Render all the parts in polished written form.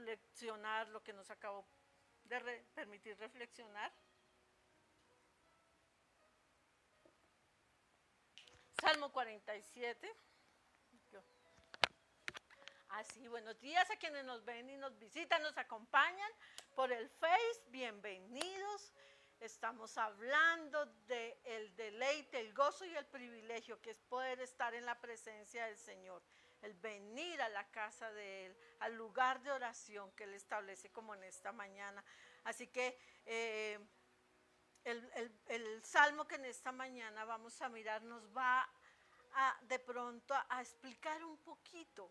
reflexionar lo que nos acabó de permitir reflexionar. Salmo 47. Así, buenos días a quienes nos ven y nos visitan, nos acompañan por el Face, bienvenidos. Estamos hablando del deleite, el gozo y el privilegio que es poder estar en la presencia del Señor, el venir a la casa de Él, al lugar de oración que Él establece como en esta mañana. Así que el salmo que en esta mañana vamos a mirar nos va de pronto a explicar un poquito,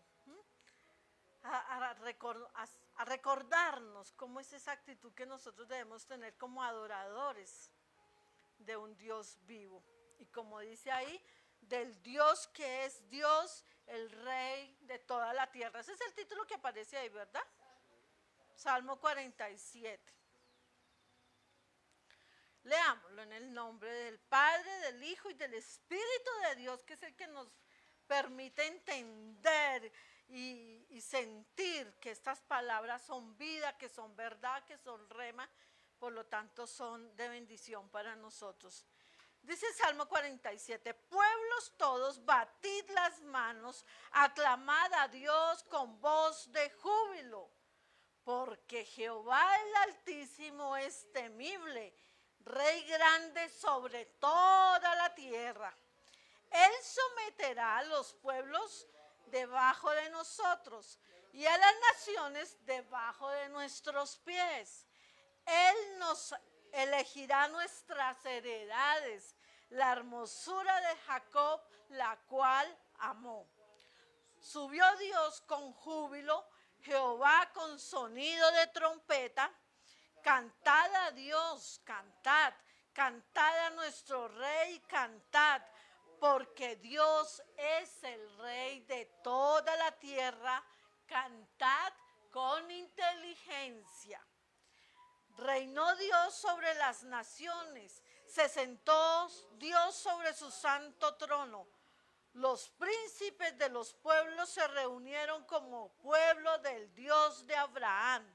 a recordarnos cómo es esa actitud que nosotros debemos tener como adoradores de un Dios vivo. Y como dice ahí, del Dios que es Dios, el Rey de toda la tierra. Ese es el título que aparece ahí, ¿verdad? Salmo 47. Leámoslo en el nombre del Padre, del Hijo y del Espíritu de Dios, que es el que nos permite entender y sentir que estas palabras son vida, que son verdad, que son rema, por lo tanto son de bendición para nosotros. Dice Salmo 47, pueblos todos, batid las manos, aclamad a Dios con voz de júbilo, porque Jehová el Altísimo es temible, Rey grande sobre toda la tierra. Él someterá a los pueblos debajo de nosotros y a las naciones debajo de nuestros pies. Él nos elegirá nuestras heredades, la hermosura de Jacob, la cual amó. Subió Dios con júbilo, Jehová con sonido de trompeta. Cantad a Dios, cantad, cantad a nuestro Rey, cantad, porque Dios es el Rey de toda la tierra, cantad con inteligencia. Reinó Dios sobre las naciones, se sentó Dios sobre su santo trono. Los príncipes de los pueblos se reunieron como pueblo del Dios de Abraham,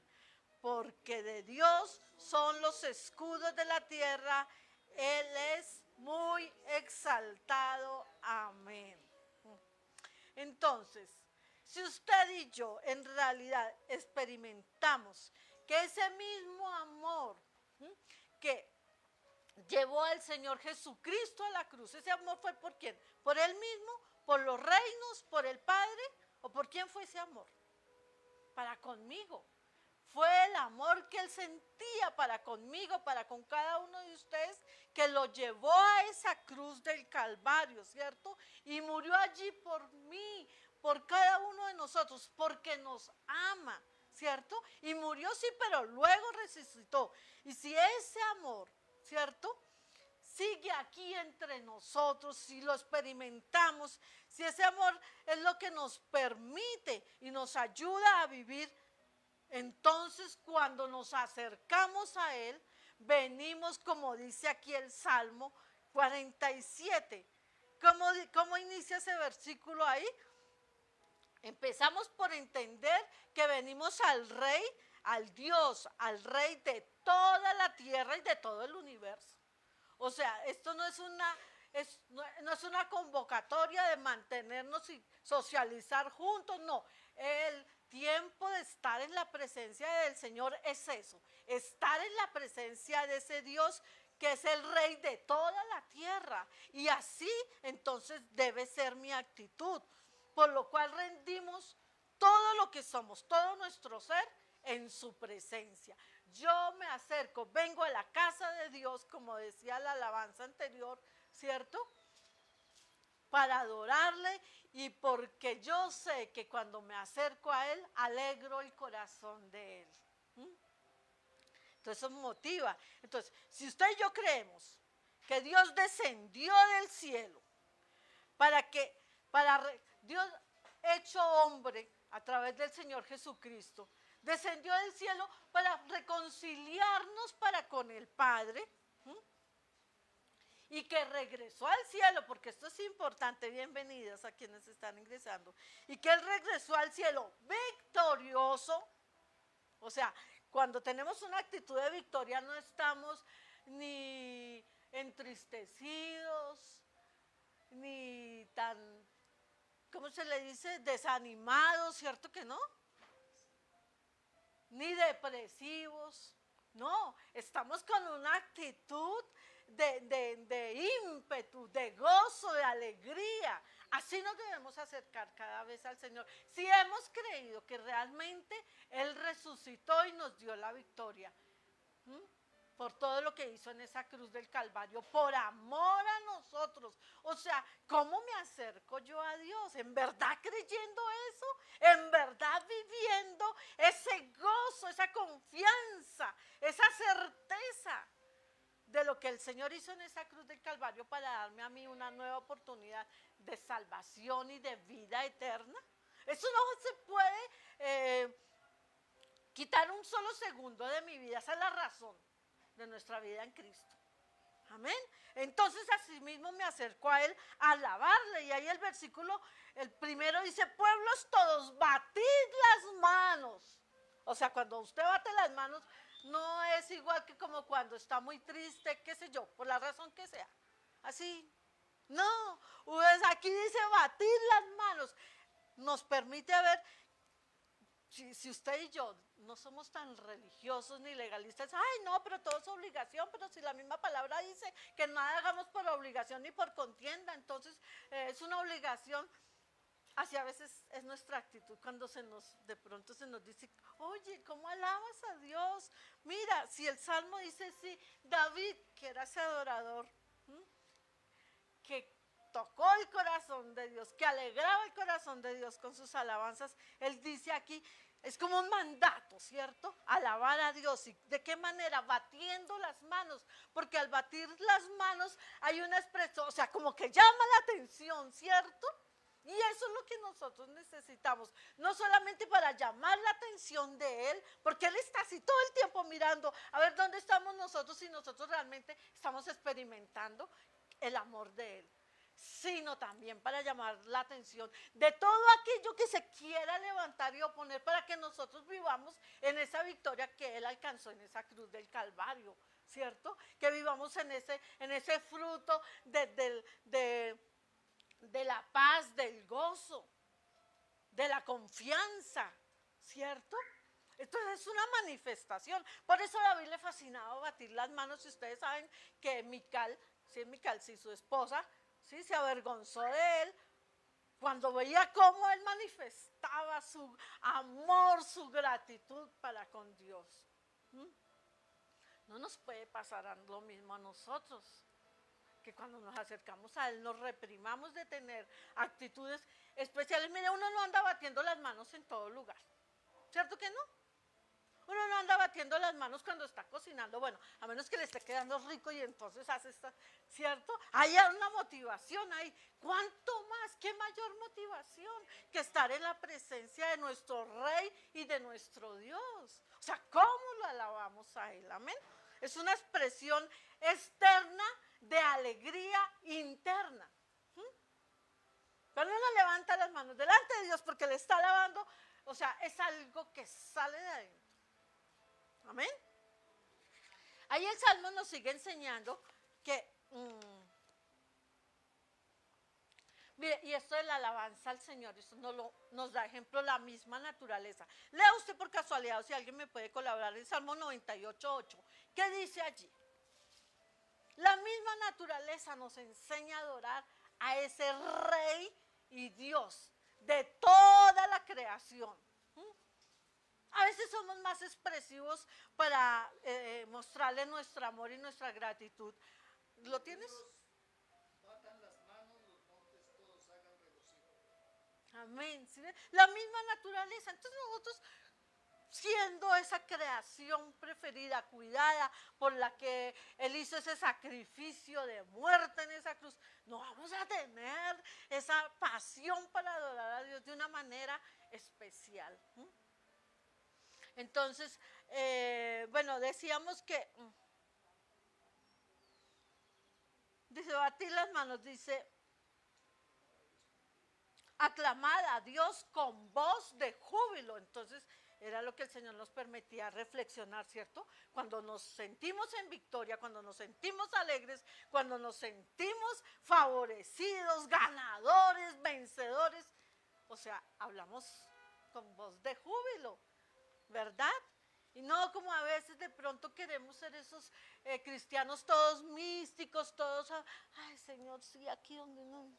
porque de Dios son los escudos de la tierra, Él es muy exaltado. Amén. Entonces, si usted y yo en realidad experimentamos que ese mismo amor que llevó al Señor Jesucristo a la cruz, ese amor fue ¿por quién? ¿Por Él mismo? ¿Por los reinos? ¿Por el Padre? ¿O por quién fue ese amor? Para conmigo. Fue el amor que Él sentía para conmigo, para con cada uno de ustedes, que lo llevó a esa cruz del Calvario, ¿cierto? Y murió allí por mí, por cada uno de nosotros, porque nos ama, ¿cierto? Y murió, sí, pero luego resucitó. Y si ese amor, ¿cierto?, sigue aquí entre nosotros, si lo experimentamos, si ese amor es lo que nos permite y nos ayuda a vivir, entonces cuando nos acercamos a Él, venimos, como dice aquí el Salmo 47. ¿Cómo inicia ese versículo ahí? Empezamos por entender que venimos al Rey, al Dios, al Rey de toda la tierra y de todo el universo. O sea, esto no es una convocatoria de mantenernos y socializar juntos, no. El tiempo de estar en la presencia del Señor es eso, estar en la presencia de ese Dios que es el Rey de toda la tierra. Y así entonces debe ser mi actitud, por lo cual rendimos todo lo que somos, todo nuestro ser en su presencia. Yo me acerco, vengo a la casa de Dios, como decía la alabanza anterior, ¿cierto?, para adorarle, y porque yo sé que cuando me acerco a Él, alegro el corazón de Él. Entonces eso motiva. Entonces, si usted y yo creemos que Dios descendió del cielo Dios hecho hombre a través del Señor Jesucristo, descendió del cielo para reconciliarnos para con el Padre, y que regresó al cielo, porque esto es importante, bienvenidos a quienes están ingresando, y que Él regresó al cielo victorioso, O sea, cuando tenemos una actitud de victoria no estamos ni entristecidos, ni tan, ¿cómo se le dice? Desanimados, ¿cierto que no? Ni depresivos. No, estamos con una actitud de ímpetu, de gozo, de alegría. Así nos debemos acercar cada vez al Señor. Si hemos creído que realmente Él resucitó y nos dio la victoria. ¿Mm? Por todo lo que hizo en esa cruz del Calvario, por amor a nosotros. O sea, ¿cómo me acerco yo a Dios? ¿En verdad creyendo eso? ¿En verdad viviendo ese gozo, esa confianza, esa certeza de lo que el Señor hizo en esa cruz del Calvario para darme a mí una nueva oportunidad de salvación y de vida eterna? Eso no se puede quitar un solo segundo de mi vida. Esa es la razón de nuestra vida en Cristo. Amén. Entonces así mismo me acerco a Él a alabarle. Y ahí el versículo, el primero dice, pueblos todos, batid las manos. O sea, cuando usted bate las manos, no es igual que como cuando está muy triste, qué sé yo, por la razón que sea. Así. No, pues aquí dice batir las manos. Nos permite ver, si usted y yo no somos tan religiosos ni legalistas, ay no, pero todo es obligación, pero si la misma palabra dice que nada hagamos por obligación ni por contienda, entonces es una obligación. Así a veces es nuestra actitud cuando de pronto se nos dice, oye, ¿cómo alabas a Dios? Mira, si el Salmo dice, sí, David, que era ese adorador, que tocó el corazón de Dios, que alegraba el corazón de Dios con sus alabanzas, él dice aquí, es como un mandato, ¿cierto? Alabar a Dios. ¿Y de qué manera? Batiendo las manos, porque al batir las manos hay una expresión, o sea, como que llama la atención, ¿cierto? Y eso es lo que nosotros necesitamos, no solamente para llamar la atención de Él, porque Él está así todo el tiempo mirando, a ver dónde estamos nosotros, si nosotros realmente estamos experimentando el amor de Él, sino también para llamar la atención de todo aquello que se quiera levantar y oponer para que nosotros vivamos en esa victoria que Él alcanzó en esa cruz del Calvario, ¿cierto? Que vivamos en ese fruto de la paz, del gozo, de la confianza, ¿cierto? Entonces es una manifestación. Por eso a David le fascinaba batir las manos. Y ustedes saben que Mical, sí, su esposa, sí, se avergonzó de él cuando veía cómo él manifestaba su amor, su gratitud para con Dios. No nos puede pasar lo mismo a nosotros, que cuando nos acercamos a Él nos reprimamos de tener actitudes especiales. Mire, uno no anda batiendo las manos en todo lugar, ¿cierto que no? Uno no anda batiendo las manos cuando está cocinando, bueno, a menos que le esté quedando rico y entonces hace esta, ¿cierto? Hay una motivación ahí. ¿Cuánto más? ¿Qué mayor motivación que estar en la presencia de nuestro Rey y de nuestro Dios? O sea, ¿cómo lo alabamos a Él? Amén. Es una expresión externa de alegría interna. Cuando uno levanta las manos delante de Dios porque le está alabando, o sea, es algo que sale de adentro. Amén. Ahí el Salmo nos sigue enseñando que, mire, y esto de la alabanza al Señor, eso nos da ejemplo la misma naturaleza. Lea usted por casualidad, o si alguien me puede colaborar, el Salmo 98:8. ¿Qué dice allí? La misma naturaleza nos enseña a adorar a ese Rey y Dios de toda la creación. A veces somos más expresivos para mostrarle nuestro amor y nuestra gratitud. ¿Lo tienes? Batan las manos, los montes todos hagan regocijo. Amén. ¿Sí? La misma naturaleza. Entonces nosotros, siendo esa creación preferida, cuidada, por la que Él hizo ese sacrificio de muerte en esa cruz, no vamos a tener esa pasión para adorar a Dios de una manera especial. Entonces, bueno, decíamos que, dice, batir las manos, dice, aclamad a Dios con voz de júbilo. Entonces, era lo que el Señor nos permitía reflexionar, ¿cierto? Cuando nos sentimos en victoria, cuando nos sentimos alegres, cuando nos sentimos favorecidos, ganadores, vencedores, o sea, hablamos con voz de júbilo, ¿verdad? Y no como a veces de pronto queremos ser esos cristianos todos místicos, todos, ay Señor, sí, aquí donde no.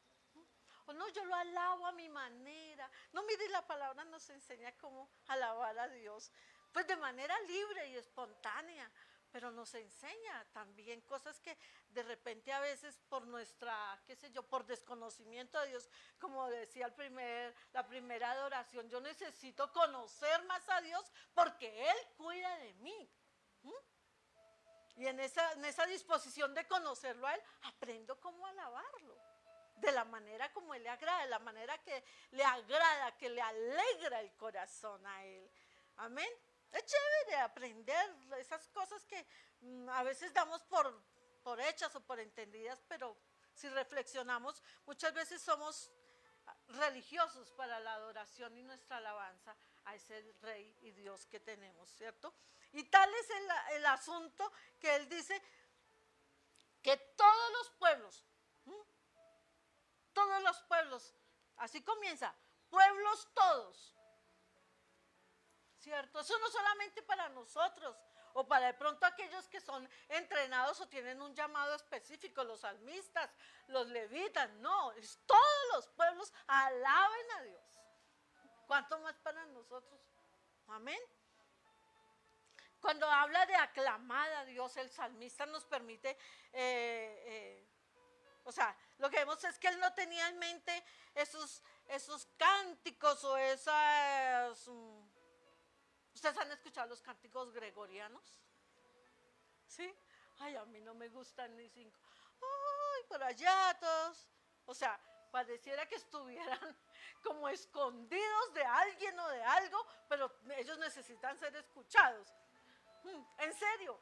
O no, yo lo alabo a mi manera. No, mire, la palabra nos enseña cómo alabar a Dios. Pues de manera libre y espontánea. Pero nos enseña también cosas que de repente a veces por nuestra, qué sé yo, por desconocimiento de Dios, como decía la primera adoración, yo necesito conocer más a Dios porque Él cuida de mí. Y en esa disposición de conocerlo a Él, aprendo cómo alabarlo. De la manera como Él le agrada, de la manera que le agrada, que le alegra el corazón a Él. Amén. Es chévere aprender esas cosas que a veces damos por hechas o por entendidas, pero si reflexionamos, muchas veces somos religiosos para la adoración y nuestra alabanza a ese Rey y Dios que tenemos, ¿cierto? Y tal es el asunto que Él dice que todos los pueblos, así comienza, pueblos todos, ¿cierto? Eso no solamente para nosotros o para de pronto aquellos que son entrenados o tienen un llamado específico, los salmistas, los levitas, no, es todos los pueblos alaben a Dios. ¿Cuánto más para nosotros? Amén. Cuando habla de aclamar a Dios, el salmista nos permite, o sea, lo que vemos es que él no tenía en mente esos cánticos o esas... ¿Ustedes han escuchado los cánticos gregorianos? ¿Sí? Ay, a mí no me gustan ni 5. Ay, por allá todos. O sea, pareciera que estuvieran como escondidos de alguien o de algo, pero ellos necesitan ser escuchados. En serio.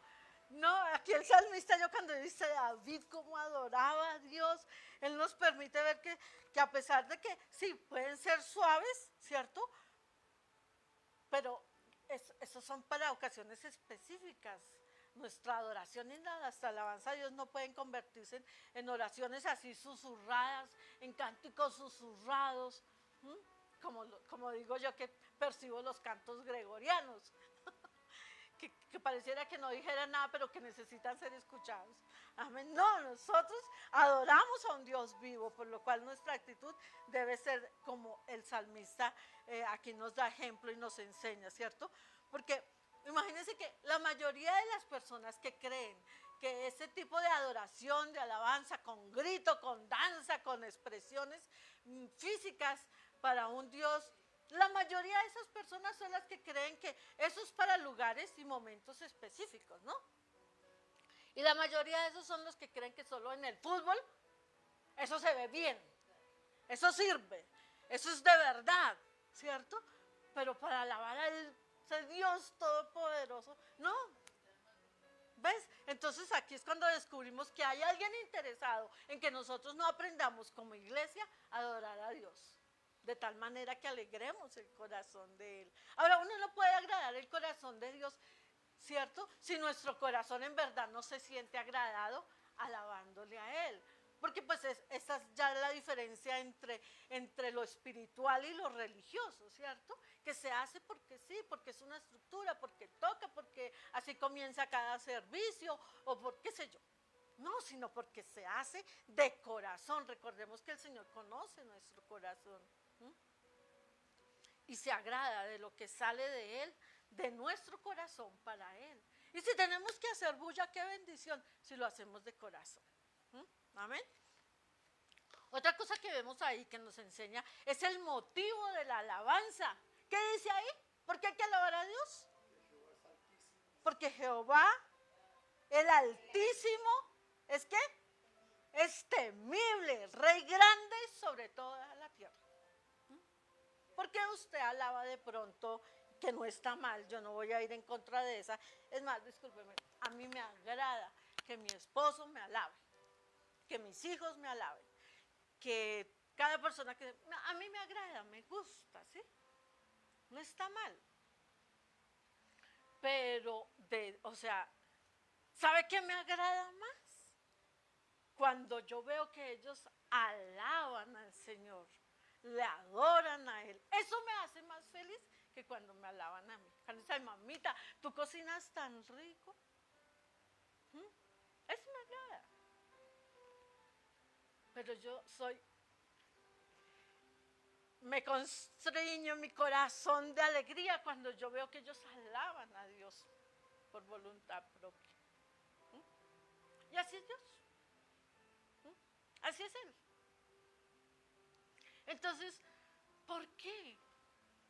No, aquí el salmista, yo cuando dice David cómo adoraba a Dios, él nos permite ver que a pesar de que sí, pueden ser suaves, ¿cierto? Pero esos son para ocasiones específicas. Nuestra adoración y nuestra alabanza a Dios no pueden convertirse en oraciones así susurradas, en cánticos susurrados, como digo yo que percibo los cantos gregorianos. Que pareciera que no dijeran nada, pero que necesitan ser escuchados. Amén. No, nosotros adoramos a un Dios vivo, por lo cual nuestra actitud debe ser como el salmista aquí nos da ejemplo y nos enseña, ¿cierto? Porque imagínense que la mayoría de las personas que creen que ese tipo de adoración, de alabanza, con grito, con danza, con expresiones físicas para un Dios, la mayoría de esas personas son las que creen que eso es para lugares y momentos específicos, ¿no? Y la mayoría de esos son los que creen que solo en el fútbol eso se ve bien, eso sirve, eso es de verdad, ¿cierto? Pero para alabar a ese Dios todopoderoso, no. ¿Ves? Entonces aquí es cuando descubrimos que hay alguien interesado en que nosotros no aprendamos como iglesia a adorar a Dios. De tal manera que alegremos el corazón de Él. Ahora, uno no puede agradar el corazón de Dios, ¿cierto? Si nuestro corazón en verdad no se siente agradado alabándole a Él. Porque pues esa es ya la diferencia entre lo espiritual y lo religioso, ¿cierto? Que se hace porque sí, porque es una estructura, porque toca, porque así comienza cada servicio o por qué sé yo. No, sino porque se hace de corazón. Recordemos que el Señor conoce nuestro corazón. Y se agrada de lo que sale de Él, de nuestro corazón para Él. Y si tenemos que hacer bulla, qué bendición, si lo hacemos de corazón. Amén. Otra cosa que vemos ahí que nos enseña es el motivo de la alabanza. ¿Qué dice ahí? ¿Por qué hay que alabar a Dios? Porque Jehová, el Altísimo, ¿es qué? Es temible, Rey grande sobre toda la tierra. ¿Por qué usted alaba de pronto que no está mal? Yo no voy a ir en contra de esa. Es más, discúlpeme, a mí me agrada que mi esposo me alabe, que mis hijos me alaben, que cada persona que... A mí me agrada, me gusta, ¿sí? No está mal. pero o sea, ¿sabe qué me agrada más? Cuando yo veo que ellos alaban al Señor, le adoran a Él. Eso me hace más feliz que cuando me alaban a mí. Cuando dicen, mamita, tú cocinas tan rico. Eso me agrada. Pero yo me constriño mi corazón de alegría cuando yo veo que ellos alaban a Dios por voluntad propia. Y así es Dios. Así es Él. Entonces, ¿por qué?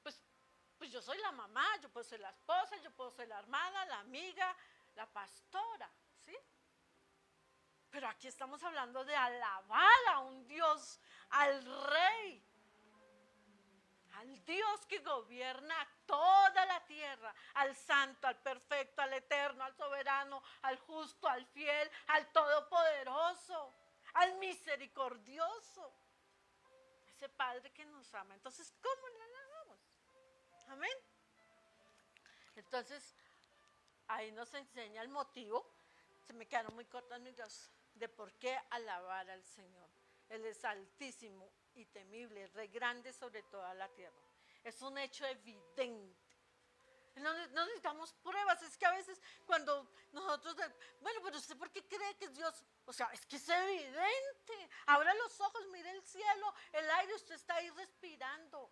Pues yo soy la mamá, yo puedo ser la esposa, yo puedo ser la hermana, la amiga, la pastora, ¿sí? Pero aquí estamos hablando de alabar a un Dios, al Rey, al Dios que gobierna toda la tierra, al Santo, al Perfecto, al Eterno, al Soberano, al Justo, al Fiel, al Todopoderoso, al Misericordioso. Ese Padre que nos ama. Entonces, ¿cómo le alabamos? Amén. Entonces, ahí nos enseña el motivo. Se me quedaron muy cortas mis dos, de por qué alabar al Señor. Él es altísimo y temible, Rey grande sobre toda la tierra. Es un hecho evidente. No necesitamos pruebas. Es que a veces cuando nosotros, bueno, pero ¿usted por qué cree que es Dios? O sea, es que es evidente. Abra los ojos, mire el cielo, el aire, usted está ahí respirando.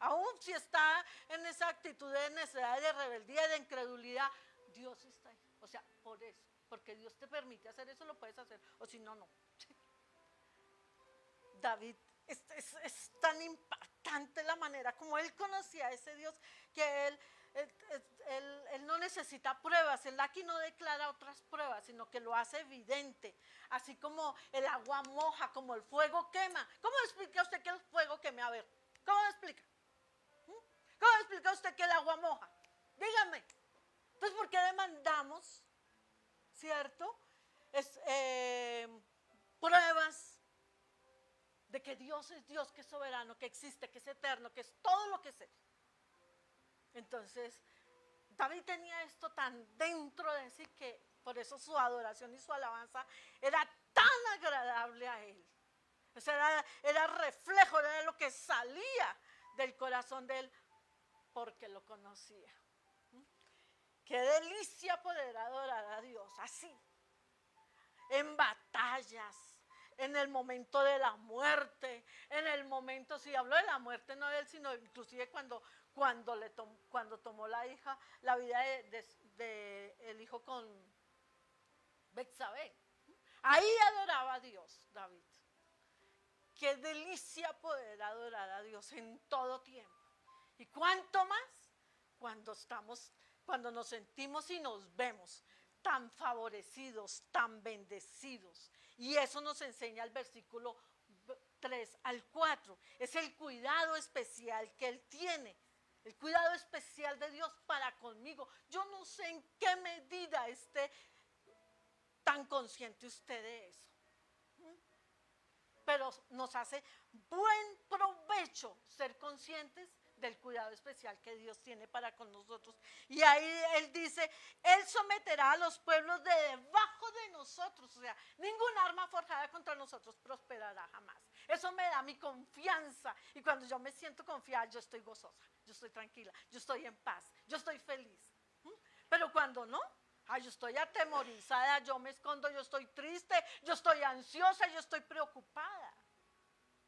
Aún si está en esa actitud de necedad, de rebeldía, de incredulidad, Dios está ahí. O sea, por eso, porque Dios te permite hacer eso, lo puedes hacer, o si no, no. David, es tan impactante la manera como él conocía a ese Dios, que él no necesita pruebas. Él aquí no declara otras pruebas, sino que lo hace evidente. Así como el agua moja, como el fuego quema. ¿Cómo explica usted que el fuego queme? A ver, ¿cómo lo explica? ¿Cómo explica usted que el agua moja? Dígame. Entonces, ¿por qué demandamos, cierto? Pruebas de que Dios es Dios, que es soberano, que existe, que es eterno, que es todo lo que es Él. Entonces, David tenía esto tan dentro de sí que por eso su adoración y su alabanza era tan agradable a Él. O sea, era reflejo, era lo que salía del corazón de Él porque lo conocía. Qué delicia poder adorar a Dios así, en batallas, en el momento de la muerte, en el momento, si hablo de la muerte, no de él, sino inclusive cuando tomó la vida de el hijo con Betsabé. Ahí adoraba a Dios, David. Qué delicia poder adorar a Dios en todo tiempo. Y cuánto más cuando nos sentimos y nos vemos tan favorecidos, tan bendecidos. Y eso nos enseña el versículo 3 al 4. Es el cuidado especial que Él tiene. El cuidado especial de Dios para conmigo. Yo no sé en qué medida esté tan consciente usted de eso. Pero nos hace buen provecho ser conscientes del cuidado especial que Dios tiene para con nosotros. Y ahí Él dice, Él someterá a los pueblos de debajo de nosotros. O sea, ninguna arma forjada contra nosotros prosperará jamás. Eso me da mi confianza. Y cuando yo me siento confiada, yo estoy gozosa, yo estoy tranquila, yo estoy en paz, yo estoy feliz. Pero cuando no, yo estoy atemorizada, yo me escondo, yo estoy triste, yo estoy ansiosa, yo estoy preocupada.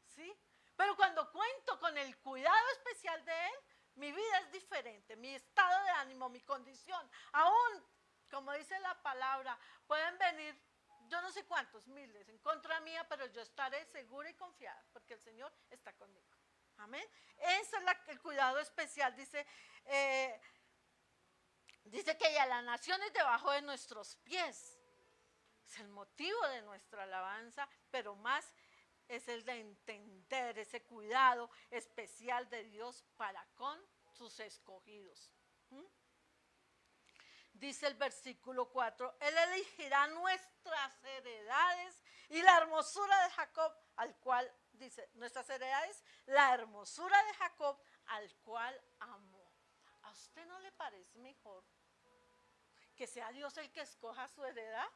¿Sí? Pero cuando cuento con el cuidado especial de Él, mi vida es diferente, mi estado de ánimo, mi condición. Aún, como dice la palabra, pueden venir yo no sé cuántos miles en contra mía, pero yo estaré segura y confiada, porque el Señor está conmigo. Amén. Ese es el cuidado especial, dice que ya la nación es debajo de nuestros pies. Es el motivo de nuestra alabanza, pero más es el de entender ese cuidado especial de Dios para con sus escogidos. Dice el versículo 4, Él elegirá nuestras heredades y la hermosura de Jacob, al cual, dice, nuestras heredades, la hermosura de Jacob, al cual amó. ¿A usted no le parece mejor que sea Dios el que escoja su heredad.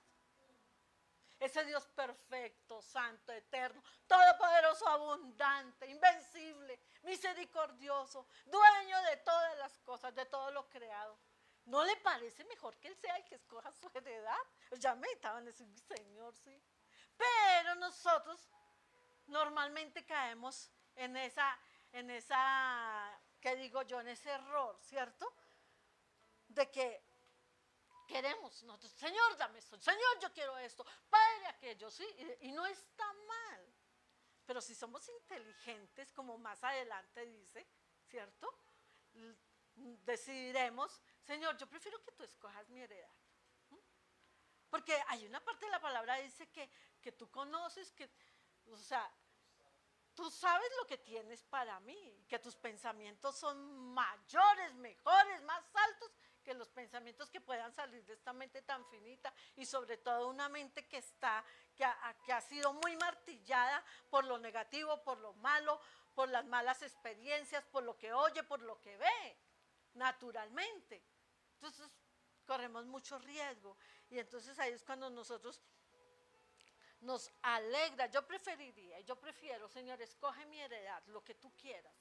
Ese Dios perfecto, santo, eterno, todopoderoso, abundante, invencible, misericordioso, dueño de todas las cosas, de todo lo creado. ¿No le parece mejor que Él sea el que escoja su heredad? Ya meditaban en eso, Señor, sí. Pero nosotros normalmente caemos en esa, ¿qué digo yo? En ese error, ¿cierto? De que queremos nosotros, Señor, dame esto, Señor, yo quiero esto, Padre, aquello, ¿sí? Y no está mal. Pero si somos inteligentes, como más adelante dice, ¿cierto? Decidiremos, Señor, yo prefiero que tú escojas mi heredad. Porque hay una parte de la palabra que dice que tú conoces, o sea, tú sabes lo que tienes para mí, que tus pensamientos son mayores, mejores, más altos que los pensamientos que puedan salir de esta mente tan finita y sobre todo una mente que ha sido muy martillada por lo negativo, por lo malo, por las malas experiencias, por lo que oye, por lo que ve, naturalmente. Entonces corremos mucho riesgo y entonces ahí es cuando nosotros nos alegra. Yo prefiero, Señor, escoge mi heredad, lo que tú quieras,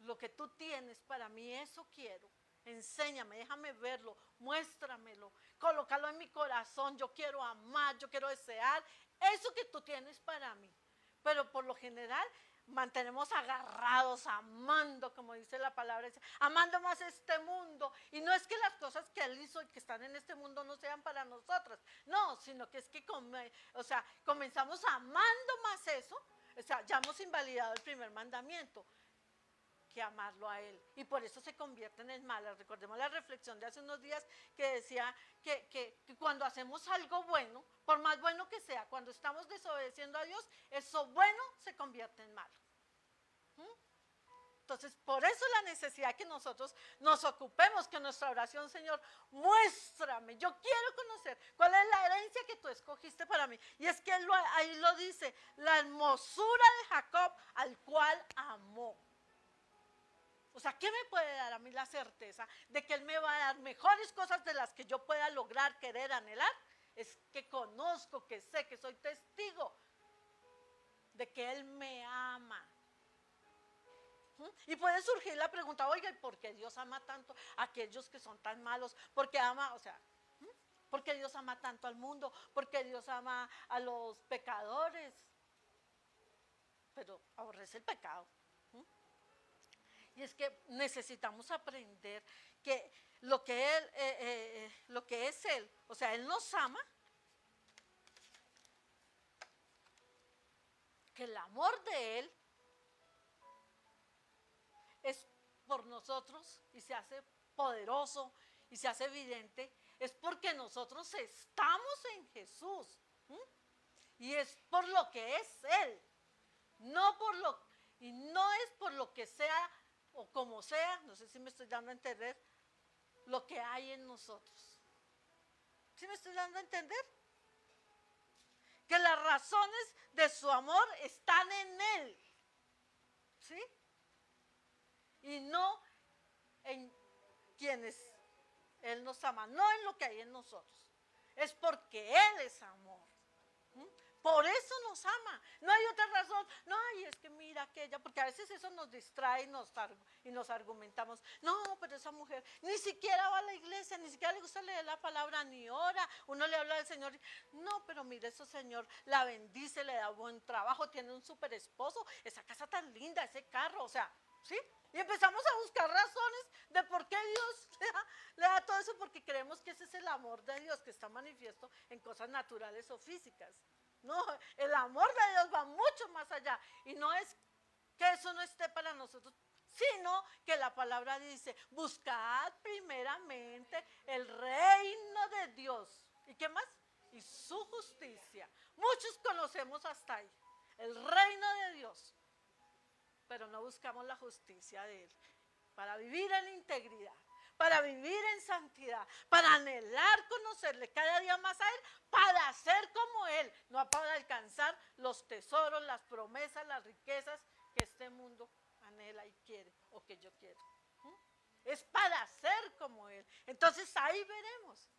lo que tú tienes para mí, eso quiero. Enséñame, déjame verlo, muéstramelo, colócalo en mi corazón. Yo quiero amar, yo quiero desear eso que tú tienes para mí. Pero por lo general mantenemos agarrados, amando, como dice la palabra, amando más este mundo. Y no es que las cosas que Él hizo y que están en este mundo no sean para nosotras, no, sino que es que comenzamos amando más eso. O sea, ya hemos invalidado el primer mandamiento, que amarlo a Él, y por eso se convierten en malas. Recordemos la reflexión de hace unos días que decía que cuando hacemos algo bueno, por más bueno que sea, cuando estamos desobedeciendo a Dios, eso bueno se convierte en malo. Entonces, por eso la necesidad que nosotros nos ocupemos, que nuestra oración, Señor, muéstrame, yo quiero conocer cuál es la herencia que tú escogiste para mí. Y es que ahí lo dice, la hermosura de Jacob al cual amó. O sea, ¿qué me puede dar a mí la certeza de que Él me va a dar mejores cosas de las que yo pueda lograr, querer, anhelar? Es que conozco, que sé, que soy testigo de que Él me ama. Y puede surgir la pregunta, oiga, ¿y por qué Dios ama tanto a aquellos que son tan malos? ¿Por qué ama, por qué Dios ama tanto al mundo? ¿Por qué Dios ama a los pecadores? Pero aborrece el pecado. Y es que necesitamos aprender que lo que es Él, o sea, Él nos ama, que el amor de Él es por nosotros y se hace poderoso y se hace evidente, es porque nosotros estamos en Jesús. Y es por lo que es Él, y no es por lo que sea o como sea, no sé si me estoy dando a entender, lo que hay en nosotros. ¿Sí me estoy dando a entender? Que las razones de su amor están en Él, ¿sí? Y no en quienes Él nos ama, no en lo que hay en nosotros. Es porque Él es amor. Por eso nos ama. No hay otra razón. No, y es que mira aquella, porque a veces eso nos distrae y nos argumentamos. No, pero esa mujer ni siquiera va a la iglesia, ni siquiera le gusta leer la palabra, ni ora. Uno le habla al Señor. No, pero mire, ese Señor la bendice, le da buen trabajo, tiene un súper esposo, esa casa tan linda, ese carro, o sea, ¿sí? Y empezamos a buscar razones de por qué Dios le da todo eso, porque creemos que ese es el amor de Dios que está manifiesto en cosas naturales o físicas. No, el amor de Dios va mucho más allá. Y no es que eso no esté para nosotros, sino que la palabra dice, buscad primeramente el reino de Dios. ¿Y qué más? Y su justicia. Muchos conocemos hasta ahí, el reino de Dios, pero no buscamos la justicia de Él para vivir en integridad, para vivir en santidad, para anhelar conocerle cada día más a Él, para ser como Él, no para alcanzar los tesoros, las promesas, las riquezas que este mundo anhela y quiere, o que yo quiero. es para ser como Él. Entonces ahí veremos.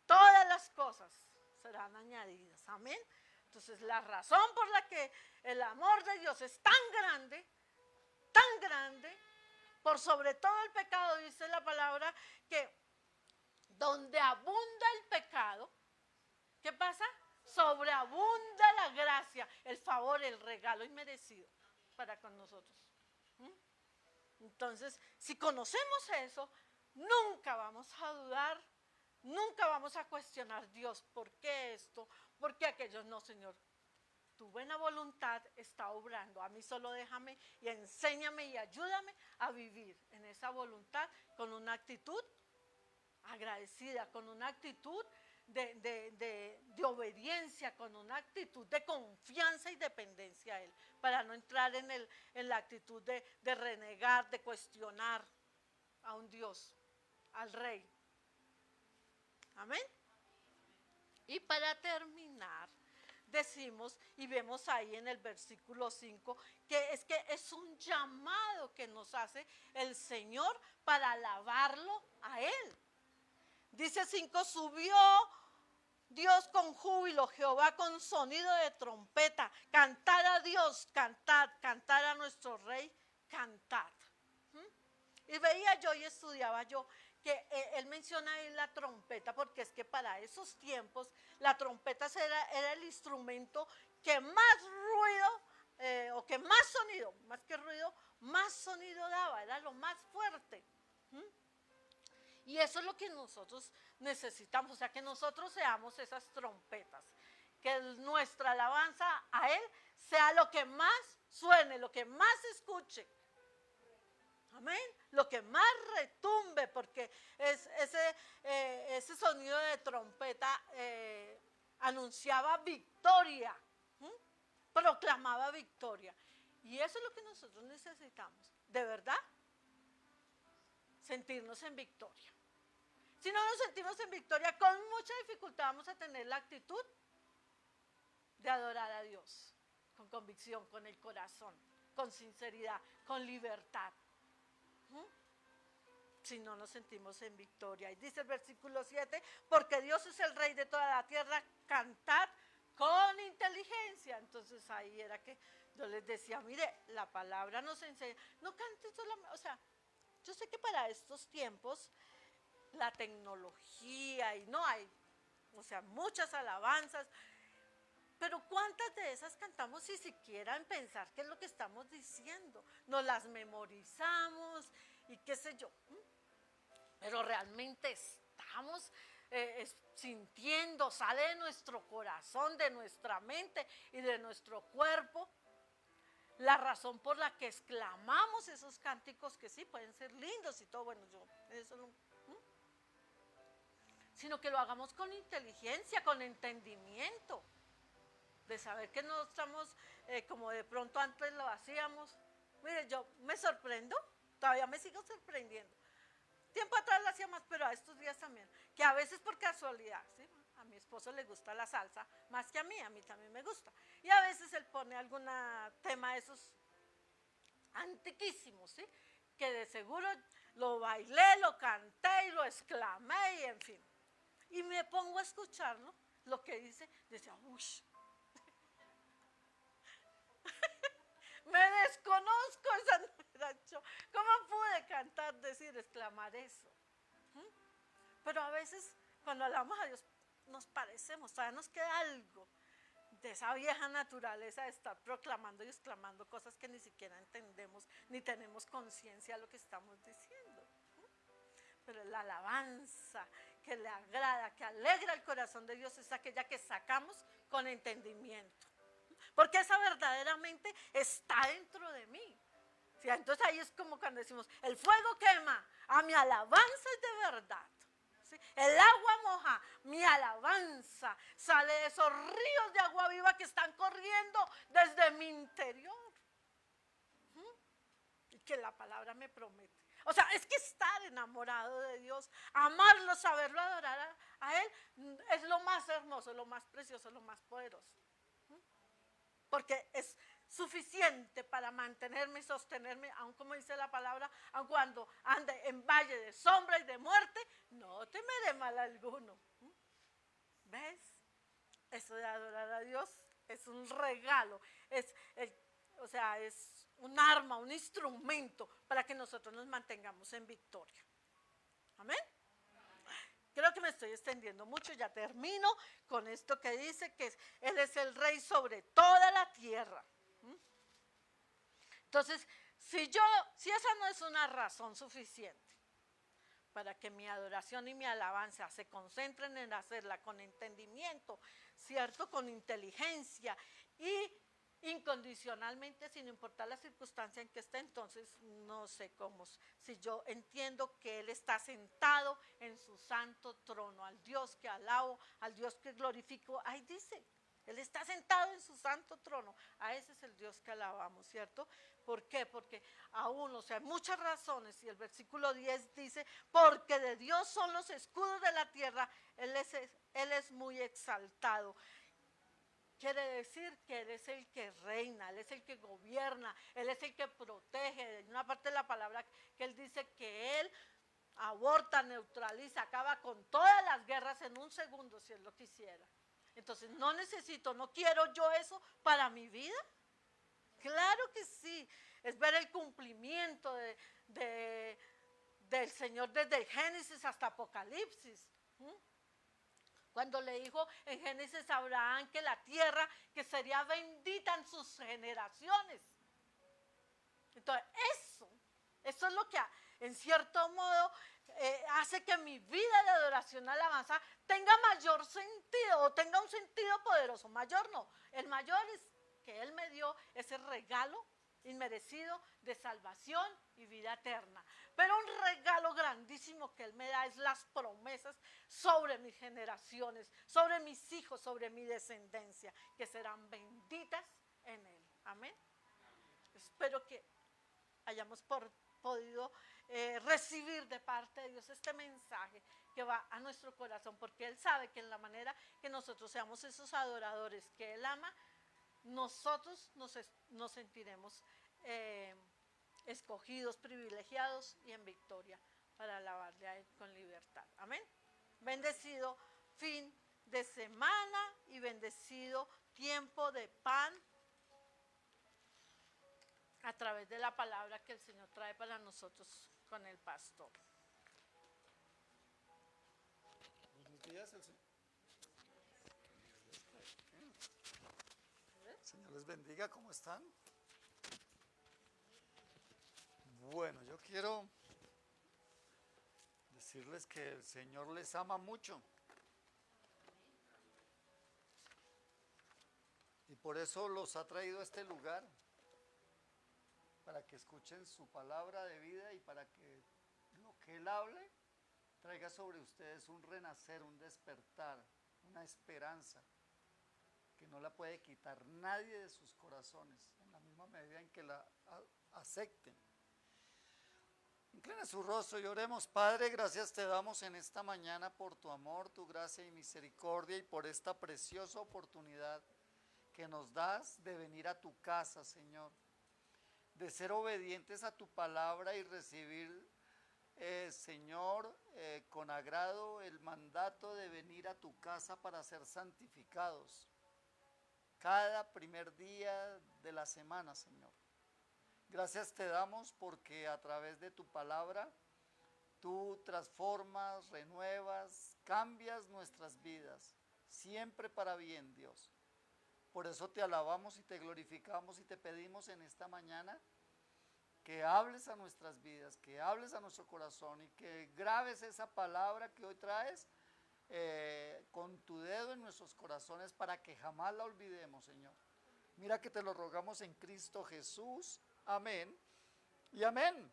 Todas las cosas serán añadidas. Amén. Entonces la razón por la que el amor de Dios es tan grande, por sobre todo el pecado, dice la palabra, que donde abunda el pecado, ¿qué pasa? Sobreabunda la gracia, el favor, el regalo inmerecido para con nosotros. Entonces, si conocemos eso, nunca vamos a dudar, nunca vamos a cuestionar, Dios, ¿por qué esto? ¿Por qué aquello? No, Señor, tu buena voluntad está obrando. A mí solo déjame y enséñame y ayúdame a vivir en esa voluntad con una actitud agradecida, con una actitud de obediencia, con una actitud de confianza y dependencia a Él, para no entrar en la actitud de renegar, de cuestionar a un Dios, al Rey. Amén. Y para terminar, decimos y vemos ahí en el versículo 5 que es un llamado que nos hace el Señor para alabarlo a Él. Dice 5, subió Dios con júbilo, Jehová con sonido de trompeta, cantar a Dios, cantad, cantar a nuestro Rey, cantad. Y veía yo y estudiaba yo que él menciona ahí la trompeta, porque es que para esos tiempos la trompeta era el instrumento que más ruido, o que más sonido, más que ruido, más sonido daba, era lo más fuerte. Y eso es lo que nosotros necesitamos, o sea, que nosotros seamos esas trompetas, que nuestra alabanza a Él sea lo que más suene, lo que más escuche. Amén. Lo que más retumbe, porque ese sonido de trompeta anunciaba victoria, proclamaba victoria. Y eso es lo que nosotros necesitamos, de verdad, sentirnos en victoria. Si no nos sentimos en victoria, con mucha dificultad vamos a tener la actitud de adorar a Dios, con convicción, con el corazón, con sinceridad, con libertad. Si no nos sentimos en victoria. Y dice el versículo 7, porque Dios es el Rey de toda la tierra, cantad con inteligencia. Entonces ahí era que yo les decía, mire, la palabra nos enseña, no cantes solamente, o sea, yo sé que para estos tiempos la tecnología y no hay, o sea, muchas alabanzas, pero ¿cuántas de esas cantamos sin siquiera en pensar qué es lo que estamos diciendo? Nos las memorizamos y qué sé yo, pero realmente estamos sintiendo, sale de nuestro corazón, de nuestra mente y de nuestro cuerpo la razón por la que exclamamos esos cánticos, que sí pueden ser lindos y todo, bueno, yo eso no, sino que lo hagamos con inteligencia, con entendimiento, de saber que no estamos como de pronto antes lo hacíamos. Mire, yo me sorprendo, todavía me sigo sorprendiendo. Tiempo atrás lo hacía más, pero a estos días también, que a veces por casualidad, ¿sí? A mi esposo le gusta la salsa más que a mí también me gusta. Y a veces él pone algún tema de esos antiquísimos, ¿sí? Que de seguro lo bailé, lo canté y lo exclamé y en fin. Y me pongo a escucharlo, lo que dice, decía, uy, me desconozco esa nueva yo. ¿Cómo pude cantar, decir, exclamar eso? Pero a veces cuando hablamos a Dios nos parecemos, todavía nos queda algo de esa vieja naturaleza de estar proclamando y exclamando cosas que ni siquiera entendemos, ni tenemos conciencia de lo que estamos diciendo. Pero la alabanza que le agrada, que alegra el corazón de Dios es aquella que sacamos con entendimiento. Porque esa verdaderamente está dentro de mí. ¿Sí? Entonces ahí es como cuando decimos, el fuego quema, a mi alabanza es de verdad. ¿Sí? El agua moja, mi alabanza sale de esos ríos de agua viva que están corriendo desde mi interior. Y que la palabra me promete. O sea, es que estar enamorado de Dios, amarlo, saberlo adorar a Él, es lo más hermoso, lo más precioso, lo más poderoso. Porque suficiente para mantenerme y sostenerme, aun como dice la palabra, aun cuando ande en valle de sombra y de muerte, no temeré mal alguno. ¿Ves? Eso de adorar a Dios es un regalo, o sea, es un arma, un instrumento para que nosotros nos mantengamos en victoria. Amén. Creo que me estoy extendiendo mucho, ya termino con esto que dice que Él es el rey sobre toda la tierra. Entonces, si esa no es una razón suficiente para que mi adoración y mi alabanza se concentren en hacerla con entendimiento, ¿cierto? Con inteligencia y incondicionalmente, sin importar la circunstancia en que esté, entonces no sé cómo. Si yo entiendo que Él está sentado en su santo trono, al Dios que alabo, al Dios que glorifico, ahí dice, Él está sentado en su santo trono. A ese es el Dios que alabamos, ¿cierto? ¿Por qué? Porque aún, o sea, hay muchas razones. Y el versículo 10 dice, porque de Dios son los escudos de la tierra, Él es muy exaltado. Quiere decir que Él es el que reina, Él es el que gobierna, Él es el que protege. En una parte de la palabra que Él dice que Él aborta, neutraliza, acaba con todas las guerras en un segundo si Él lo quisiera. Entonces no quiero yo eso para mi vida. Claro que sí, es ver el cumplimiento del Señor desde Génesis hasta Apocalipsis. Cuando le dijo en Génesis a Abraham que la tierra que sería bendita en sus generaciones. Entonces eso es lo que en cierto modo hace que mi vida de adoración y alabanza tenga mayor sentido o tenga un sentido poderoso. Mayor no, el mayor es que Él me dio ese regalo inmerecido de salvación y vida eterna. Pero un regalo grandísimo que Él me da es las promesas sobre mis generaciones, sobre mis hijos, sobre mi descendencia, que serán benditas en Él. Amén. Espero que hayamos podido recibir de parte de Dios este mensaje que va a nuestro corazón, porque Él sabe que en la manera que nosotros seamos esos adoradores que Él ama, nosotros nos sentiremos escogidos, privilegiados y en victoria para alabarle a Él con libertad. Amén. Bendecido fin de semana y bendecido tiempo de pan a través de la palabra que el Señor trae para nosotros con el pastor. Buenos días, Señor les bendiga, ¿cómo están? Bueno, yo quiero decirles que el Señor les ama mucho. Y por eso los ha traído a este lugar, para que escuchen su palabra de vida y para que lo que Él hable traiga sobre ustedes un renacer, un despertar, una esperanza que no la puede quitar nadie de sus corazones, en la misma medida en que la acepten. Inclina su rostro y oremos. Padre, gracias te damos en esta mañana por tu amor, tu gracia y misericordia y por esta preciosa oportunidad que nos das de venir a tu casa, Señor, de ser obedientes a tu palabra y recibir, Señor, con agrado el mandato de venir a tu casa para ser santificados cada primer día de la semana, Señor. Gracias te damos porque a través de tu palabra tú transformas, renuevas, cambias nuestras vidas, siempre para bien, Dios. Por eso te alabamos y te glorificamos y te pedimos en esta mañana que hables a nuestras vidas, que hables a nuestro corazón y que grabes esa palabra que hoy traes con tu dedo en nuestros corazones para que jamás la olvidemos, Señor. Mira que te lo rogamos en Cristo Jesús. Amén y amén.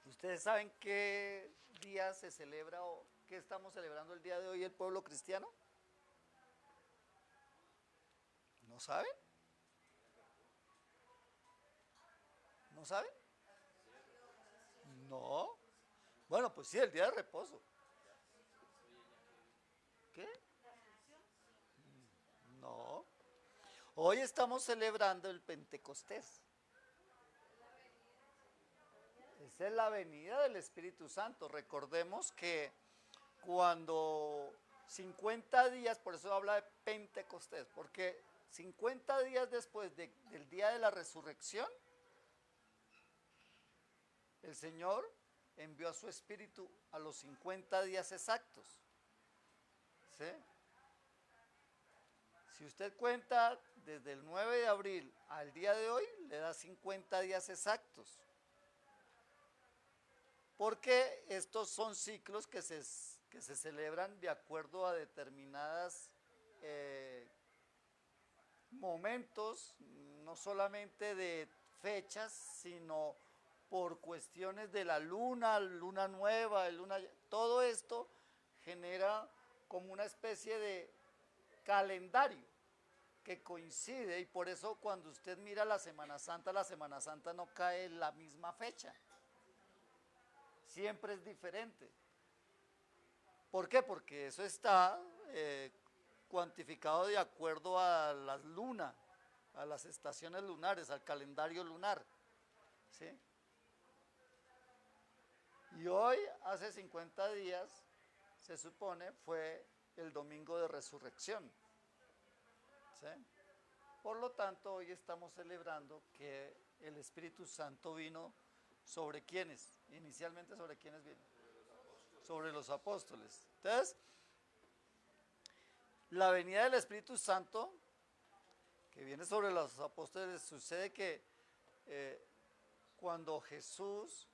¿Ustedes saben qué día se celebra o qué estamos celebrando el día de hoy el pueblo cristiano? ¿No saben? ¿No saben? No. Bueno, pues sí, el día de reposo. ¿Qué? No. Hoy estamos celebrando el Pentecostés. Esa es la venida del Espíritu Santo. Recordemos que cuando 50 días, por eso habla de Pentecostés, porque 50 días después del día de la resurrección, el Señor envió a su Espíritu a los 50 días exactos. ¿Sí? Si usted cuenta desde el 9 de abril al día de hoy, le da 50 días exactos. Porque estos son ciclos que se celebran de acuerdo a determinadas momentos, no solamente de fechas, sino por cuestiones de la luna nueva, todo esto genera como una especie de calendario que coincide, y por eso cuando usted mira la Semana Santa no cae en la misma fecha, siempre es diferente. ¿Por qué? Porque eso está cuantificado de acuerdo a las lunas, a las estaciones lunares, al calendario lunar, ¿sí? Y hoy, hace 50 días, se supone, fue el domingo de resurrección, ¿sí? Por lo tanto, hoy estamos celebrando que el Espíritu Santo vino sobre quiénes, inicialmente sobre quiénes vino, sobre los apóstoles. Entonces, la venida del Espíritu Santo, que viene sobre los apóstoles, sucede que cuando Jesús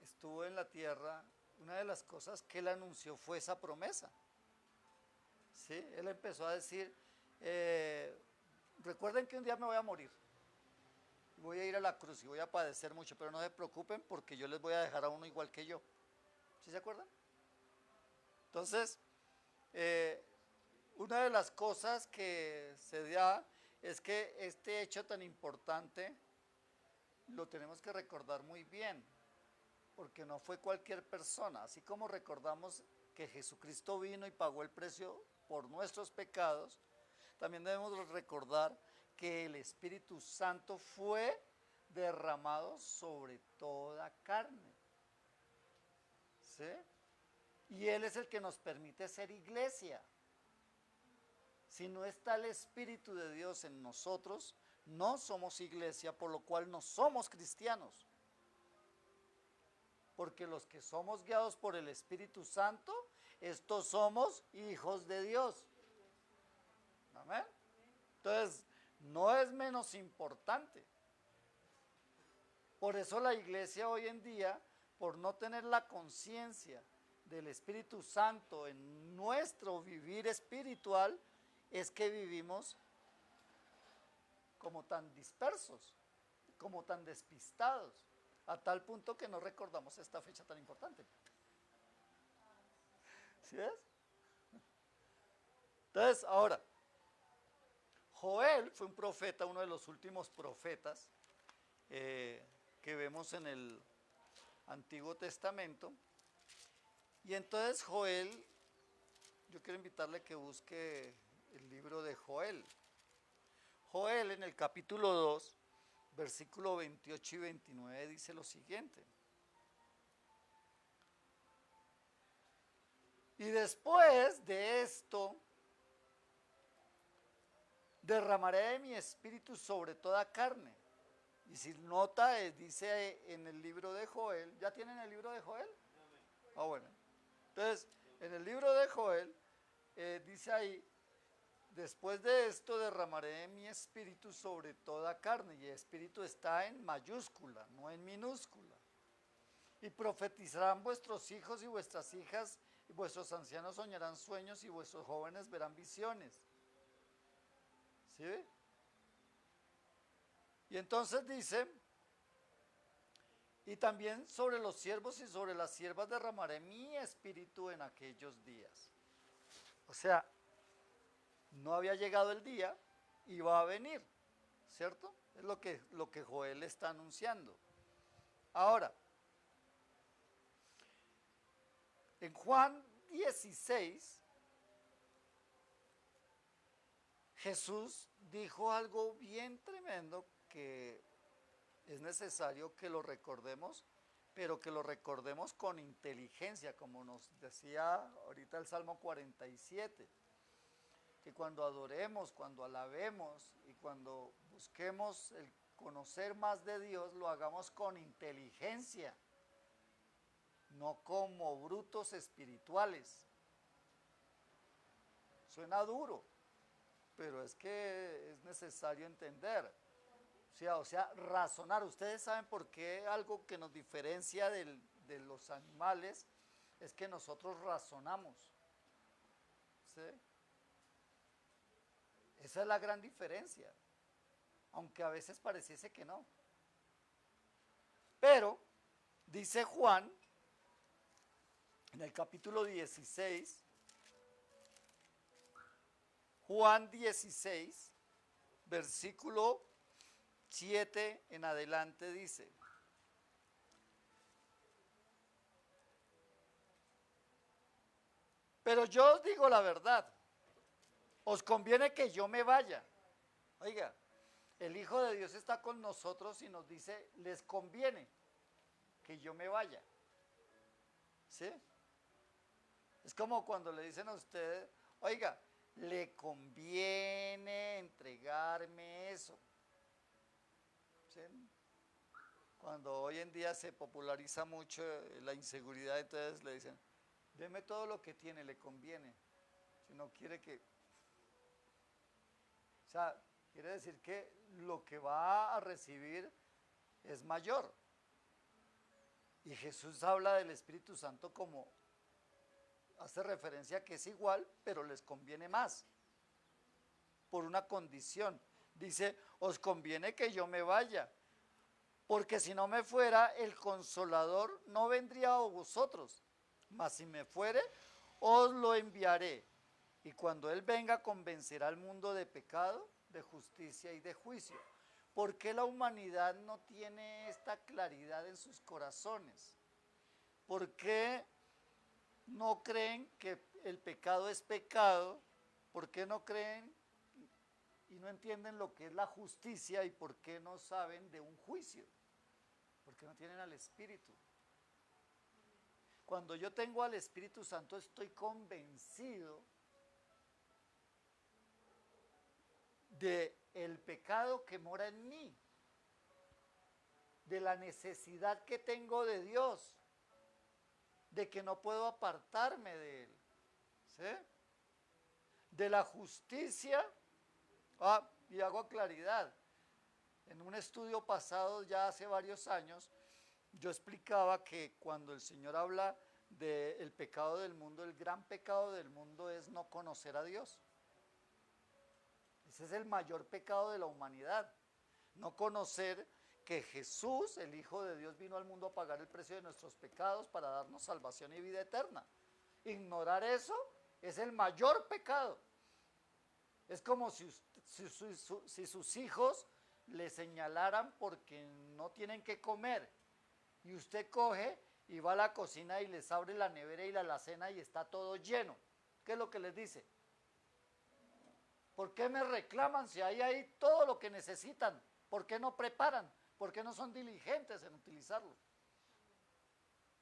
estuvo en la tierra, una de las cosas que él anunció fue esa promesa. ¿Sí? Él empezó a decir, recuerden que un día me voy a morir, voy a ir a la cruz y voy a padecer mucho, pero no se preocupen porque yo les voy a dejar a uno igual que yo. ¿Sí se acuerdan? Entonces, una de las cosas que se da es que este hecho tan importante lo tenemos que recordar muy bien, porque no fue cualquier persona. Así como recordamos que Jesucristo vino y pagó el precio por nuestros pecados, también debemos recordar que el Espíritu Santo fue derramado sobre toda carne. ¿Sí? Y Él es el que nos permite ser iglesia. Si no está el Espíritu de Dios en nosotros, no somos iglesia, por lo cual no somos cristianos. Porque los que somos guiados por el Espíritu Santo, estos somos hijos de Dios. ¿Amén? Entonces, no es menos importante. Por eso la iglesia hoy en día, por no tener la conciencia del Espíritu Santo en nuestro vivir espiritual, es que vivimos como tan dispersos, como tan despistados, a tal punto que no recordamos esta fecha tan importante. ¿Sí ves? Entonces, ahora, Joel fue un profeta, uno de los últimos profetas que vemos en el Antiguo Testamento. Y entonces Joel, yo quiero invitarle que busque el libro de Joel. Joel en el capítulo 2, versículo 28 y 29 dice lo siguiente. Y después de esto, derramaré de mi espíritu sobre toda carne. Y si nota, dice en el libro de Joel, ¿ya tienen el libro de Joel? Ah, bueno. Entonces, en el libro de Joel, dice ahí, después de esto derramaré mi espíritu sobre toda carne. Y el espíritu está en mayúscula, no en minúscula. Y profetizarán vuestros hijos y vuestras hijas, y vuestros ancianos soñarán sueños, y vuestros jóvenes verán visiones. ¿Sí? Y entonces dice, y también sobre los siervos y sobre las siervas derramaré mi espíritu en aquellos días. O sea, no había llegado el día, iba a venir, ¿cierto? Es lo que Joel está anunciando. Ahora, en Juan 16, Jesús dijo algo bien tremendo que es necesario que lo recordemos, pero que lo recordemos con inteligencia, como nos decía ahorita el Salmo 47, que cuando adoremos, cuando alabemos y cuando busquemos el conocer más de Dios, lo hagamos con inteligencia, no como brutos espirituales. Suena duro, pero es que es necesario entender. O sea, razonar. Ustedes saben por qué algo que nos diferencia de los animales es que nosotros razonamos. ¿Sí? Esa es la gran diferencia, aunque a veces pareciese que no. Pero, dice Juan, en el capítulo 16, Juan 16, versículo 7 en adelante dice: pero yo os digo la verdad, os conviene que yo me vaya. Oiga, el Hijo de Dios está con nosotros y nos dice, les conviene que yo me vaya. ¿Sí? Es como cuando le dicen a usted, oiga, le conviene entregarme eso. ¿Sí? Cuando hoy en día se populariza mucho la inseguridad, entonces le dicen, deme todo lo que tiene, le conviene. Si no quiere que... O sea, quiere decir que lo que va a recibir es mayor. Y Jesús habla del Espíritu Santo como, hace referencia a que es igual, pero les conviene más. Por una condición. Dice, os conviene que yo me vaya, porque si no me fuera, el Consolador no vendría a vosotros, mas si me fuere, os lo enviaré. Y cuando Él venga, convencerá al mundo de pecado, de justicia y de juicio. ¿Por qué la humanidad no tiene esta claridad en sus corazones? ¿Por qué no creen que el pecado es pecado? ¿Por qué no creen y no entienden lo que es la justicia? ¿Y por qué no saben de un juicio? Porque no tienen al Espíritu. Cuando yo tengo al Espíritu Santo, estoy convencido de el pecado que mora en mí, de la necesidad que tengo de Dios, de que no puedo apartarme de Él, ¿sí? De la justicia, y hago claridad. En un estudio pasado, ya hace varios años, yo explicaba que cuando el Señor habla del pecado del mundo, el gran pecado del mundo es no conocer a Dios. Ese es el mayor pecado de la humanidad. No conocer que Jesús, el Hijo de Dios, vino al mundo a pagar el precio de nuestros pecados para darnos salvación y vida eterna. Ignorar eso es el mayor pecado. Es como si sus hijos le señalaran porque no tienen que comer. Y usted coge y va a la cocina y les abre la nevera y la alacena y está todo lleno. ¿Qué es lo que les dice? ¿Por qué me reclaman si hay ahí todo lo que necesitan? ¿Por qué no preparan? ¿Por qué no son diligentes en utilizarlo?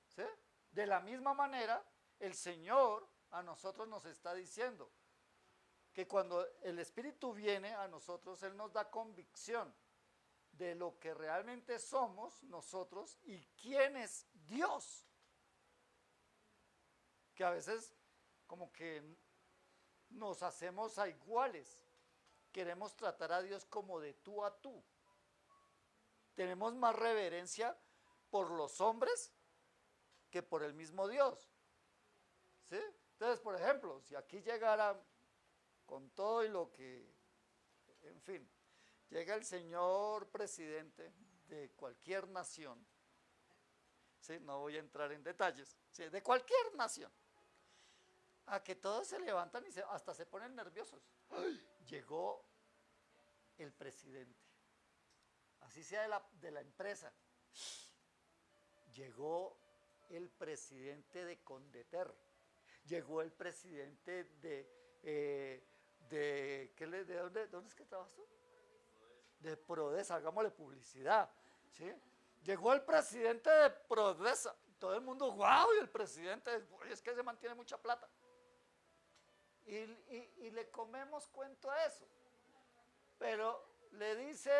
¿Sí? De la misma manera, el Señor a nosotros nos está diciendo que cuando el Espíritu viene a nosotros, Él nos da convicción de lo que realmente somos nosotros y quién es Dios. Que a veces como que nos hacemos a iguales. Queremos tratar a Dios como de tú a tú. Tenemos más reverencia por los hombres que por el mismo Dios. ¿Sí? Entonces, por ejemplo, si aquí llegara con todo y lo que, en fin, llega el señor presidente de cualquier nación, ¿sí? No voy a entrar en detalles, ¿sí? De cualquier nación, a que todos se levantan y hasta se ponen nerviosos. ¡Ay! Llegó el presidente, así sea de la empresa, llegó el presidente de Condeter, llegó el presidente ¿De dónde es que trabajas tú? De Prodesa, hagámosle publicidad, ¿sí? Llegó el presidente de Prodesa, todo el mundo, wow, y el presidente, es que se mantiene mucha plata. Y le comemos cuento a eso. Pero le dice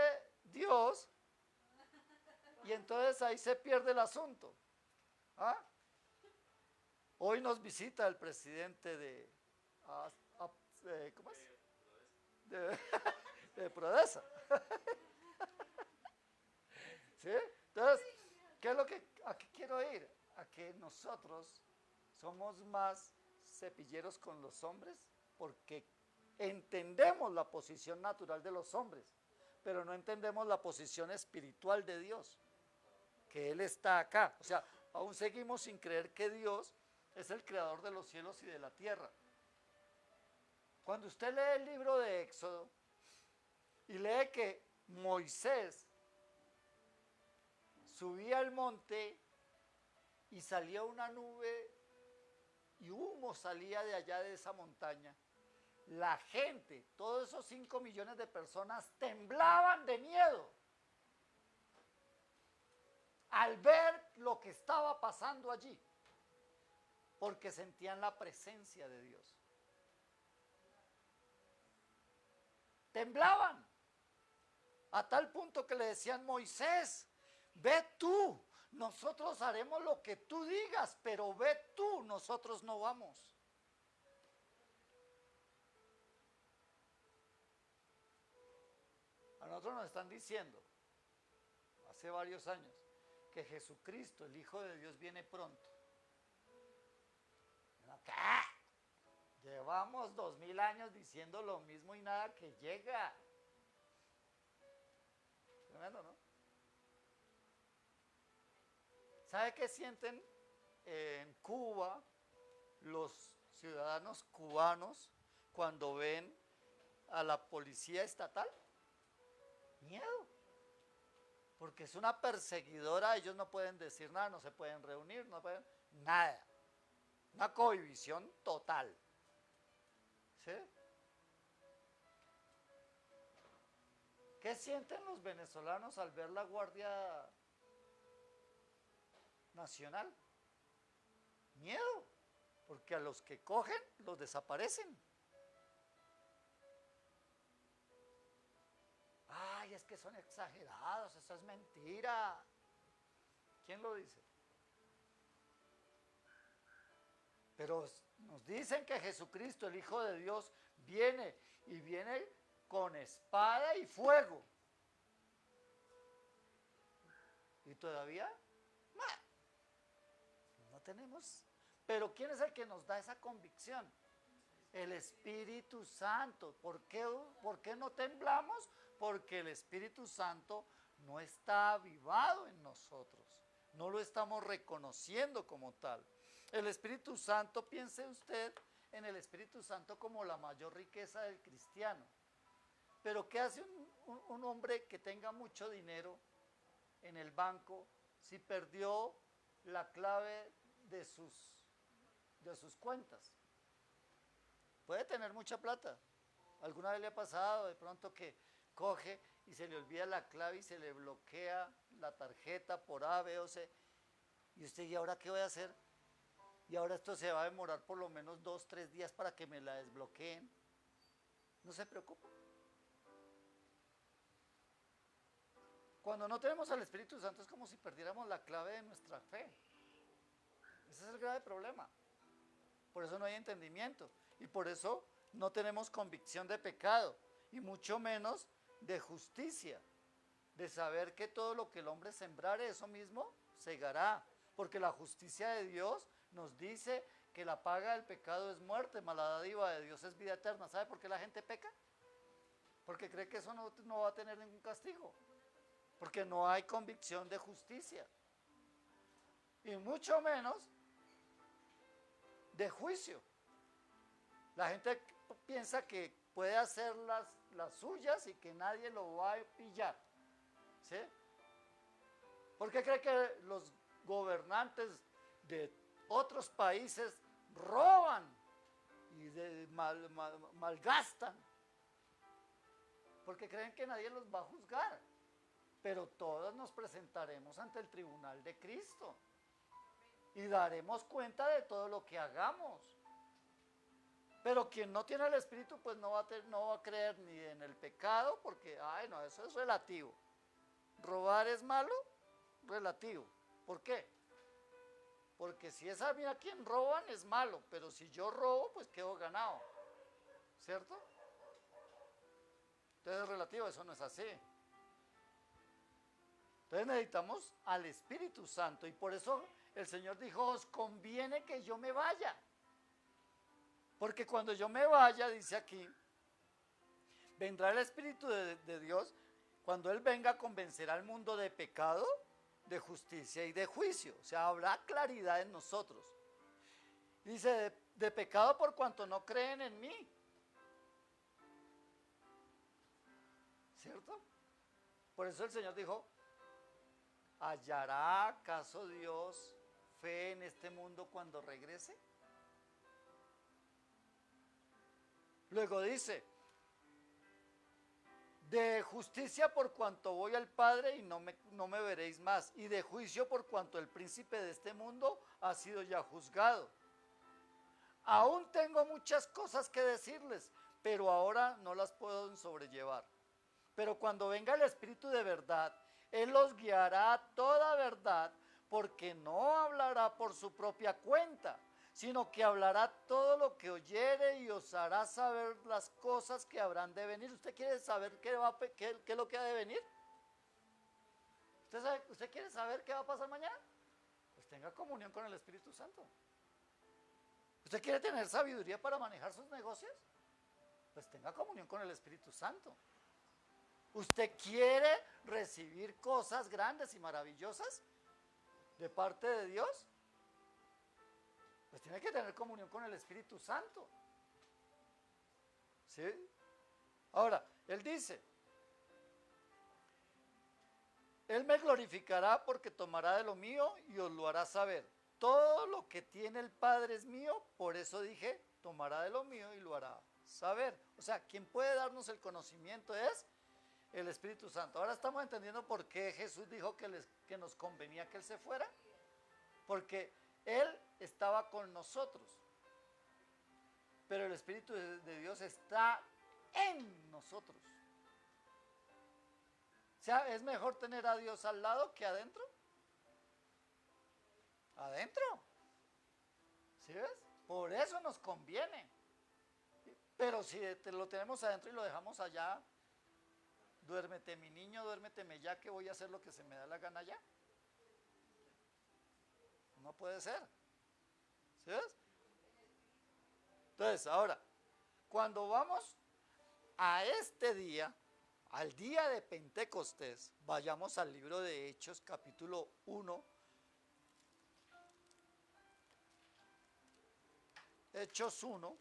Dios, y entonces ahí se pierde el asunto. ¿Ah? Hoy nos visita el presidente ¿cómo es? De Prodesa. ¿Sí? Entonces, ¿qué es lo que aquí quiero ir? A que nosotros somos más cepilleros con los hombres porque entendemos la posición natural de los hombres, pero no entendemos la posición espiritual de Dios, que Él está acá. O sea, aún seguimos sin creer que Dios es el creador de los cielos y de la tierra. Cuando usted lee el libro de Éxodo y lee que Moisés subía al monte y salía una nube y humo salía de allá de esa montaña, la gente, todos esos 5 millones de personas temblaban de miedo al ver lo que estaba pasando allí, porque sentían la presencia de Dios. Temblaban a tal punto que le decían: Moisés, ve tú, nosotros haremos lo que tú digas, pero ve tú, nosotros no vamos. A nosotros nos están diciendo, hace varios años, que Jesucristo, el Hijo de Dios, viene pronto. ¿Qué? Llevamos 2000 años diciendo lo mismo y nada que llega. Tremendo, ¿no? ¿Sabe qué sienten en Cuba los ciudadanos cubanos cuando ven a la policía estatal? Miedo. Porque es una perseguidora, ellos no pueden decir nada, no se pueden reunir, no pueden nada. Una cohibición total. ¿Sí? ¿Qué sienten los venezolanos al ver la Guardia Nacional? Miedo, porque a los que cogen los desaparecen. Ay, es que son exagerados, eso es mentira. ¿Quién lo dice? Pero nos dicen que Jesucristo, el Hijo de Dios, viene y viene con espada y fuego. ¿Y todavía? No tenemos. Pero ¿quién es el que nos da esa convicción? El Espíritu Santo. ¿Por qué no temblamos? Porque el Espíritu Santo no está avivado en nosotros. No lo estamos reconociendo como tal. El Espíritu Santo, piense usted en el Espíritu Santo como la mayor riqueza del cristiano. Pero ¿qué hace un hombre que tenga mucho dinero en el banco si perdió la clave de sus cuentas? Puede tener mucha plata. ¿Alguna vez le ha pasado de pronto que coge y se le olvida la clave y se le bloquea la tarjeta por A, B o C? Y usted, ¿y ahora qué voy a hacer? Y ahora esto se va a demorar por lo menos 2, 3 días para que me la desbloqueen. No se preocupe. Cuando no tenemos al Espíritu Santo es como si perdiéramos la clave de nuestra fe. Ese es el grave problema. Por eso no hay entendimiento. Y por eso no tenemos convicción de pecado. Y mucho menos de justicia. De saber que todo lo que el hombre sembrare, eso mismo segará. Porque la justicia de Dios nos dice que la paga del pecado es muerte, mas la dádiva de Dios es vida eterna. ¿Sabe por qué la gente peca? Porque cree que eso no va a tener ningún castigo. Porque no hay convicción de justicia. Y mucho menos de juicio. La gente piensa que puede hacer las suyas y que nadie lo va a pillar. ¿Sí? ¿Por qué cree que los gobernantes de otros países roban y malgastan, porque creen que nadie los va a juzgar, pero todos nos presentaremos ante el tribunal de Cristo y daremos cuenta de todo lo que hagamos. Pero quien no tiene el Espíritu, pues no va a creer ni en el pecado, porque, ay no, eso es relativo. ¿Robar es malo? Relativo. ¿Por qué? Porque si es a mí a quien roban, es malo, pero si yo robo, pues quedo ganado. ¿Cierto? Entonces es relativo, eso no es así. Entonces necesitamos al Espíritu Santo, y por eso el Señor dijo, os conviene que yo me vaya. Porque cuando yo me vaya, dice aquí, vendrá el Espíritu de Dios, cuando Él venga a convencer al mundo de pecado, de justicia y de juicio. O sea, habrá claridad en nosotros. Dice, de pecado por cuanto no creen en mí. ¿Cierto? Por eso el Señor dijo, ¿hallará acaso Dios fe en este mundo cuando regrese? Luego dice, de justicia por cuanto voy al Padre y no me veréis más, y de juicio por cuanto el príncipe de este mundo ha sido ya juzgado. Aún tengo muchas cosas que decirles, pero ahora no las puedo sobrellevar. Pero cuando venga el Espíritu de verdad, Él los guiará a toda verdad, porque no hablará por su propia cuenta, sino que hablará todo lo que oyere y os hará saber las cosas que habrán de venir. ¿Usted quiere saber qué es lo que ha de venir? ¿Usted quiere saber qué va a pasar mañana? Pues tenga comunión con el Espíritu Santo. ¿Usted quiere tener sabiduría para manejar sus negocios? Pues tenga comunión con el Espíritu Santo. ¿Usted quiere recibir cosas grandes y maravillosas de parte de Dios? Pues tiene que tener comunión con el Espíritu Santo. ¿Sí? Ahora, Él dice, Él me glorificará porque tomará de lo mío y os lo hará saber. Todo lo que tiene el Padre es mío, por eso dije, tomará de lo mío y lo hará saber. O sea, quien puede darnos el conocimiento es el Espíritu Santo. Ahora estamos entendiendo por qué Jesús dijo que nos convenía que Él se fuera. Porque Él estaba con nosotros, pero el Espíritu de Dios está en nosotros. O sea, ¿es mejor tener a Dios al lado que adentro? Adentro. ¿Sí ves? Por eso nos conviene. Pero si lo tenemos adentro y lo dejamos allá, duérmete mi niño, duérmeteme ya, que voy a hacer lo que se me da la gana ya. No puede ser. ¿Sí ves? Entonces, ahora, cuando vamos a este día, al día de Pentecostés, vayamos al libro de Hechos, capítulo 1. Hechos 1,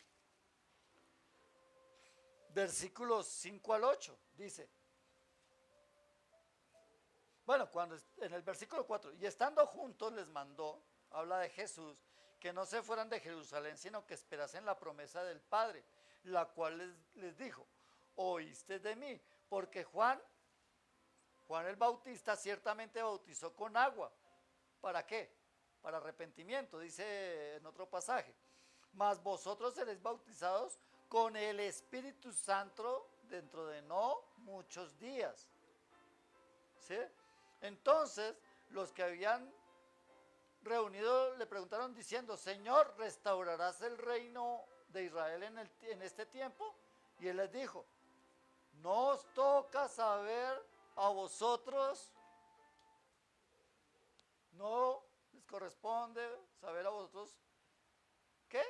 versículos 5 al 8, dice. Bueno, en el versículo 4, y estando juntos les mandó, habla de Jesús, que no se fueran de Jerusalén, sino que esperasen la promesa del Padre, la cual les dijo, oíste de mí, porque Juan el Bautista ciertamente bautizó con agua. ¿Para qué? Para arrepentimiento, dice en otro pasaje. Mas vosotros seréis bautizados con el Espíritu Santo dentro de no muchos días. ¿Sí? Entonces, los que habían reunido le preguntaron diciendo, Señor, ¿restaurarás el reino de Israel en este tiempo? Y Él les dijo, no os toca saber a vosotros, no les corresponde saber a vosotros, ¿qué?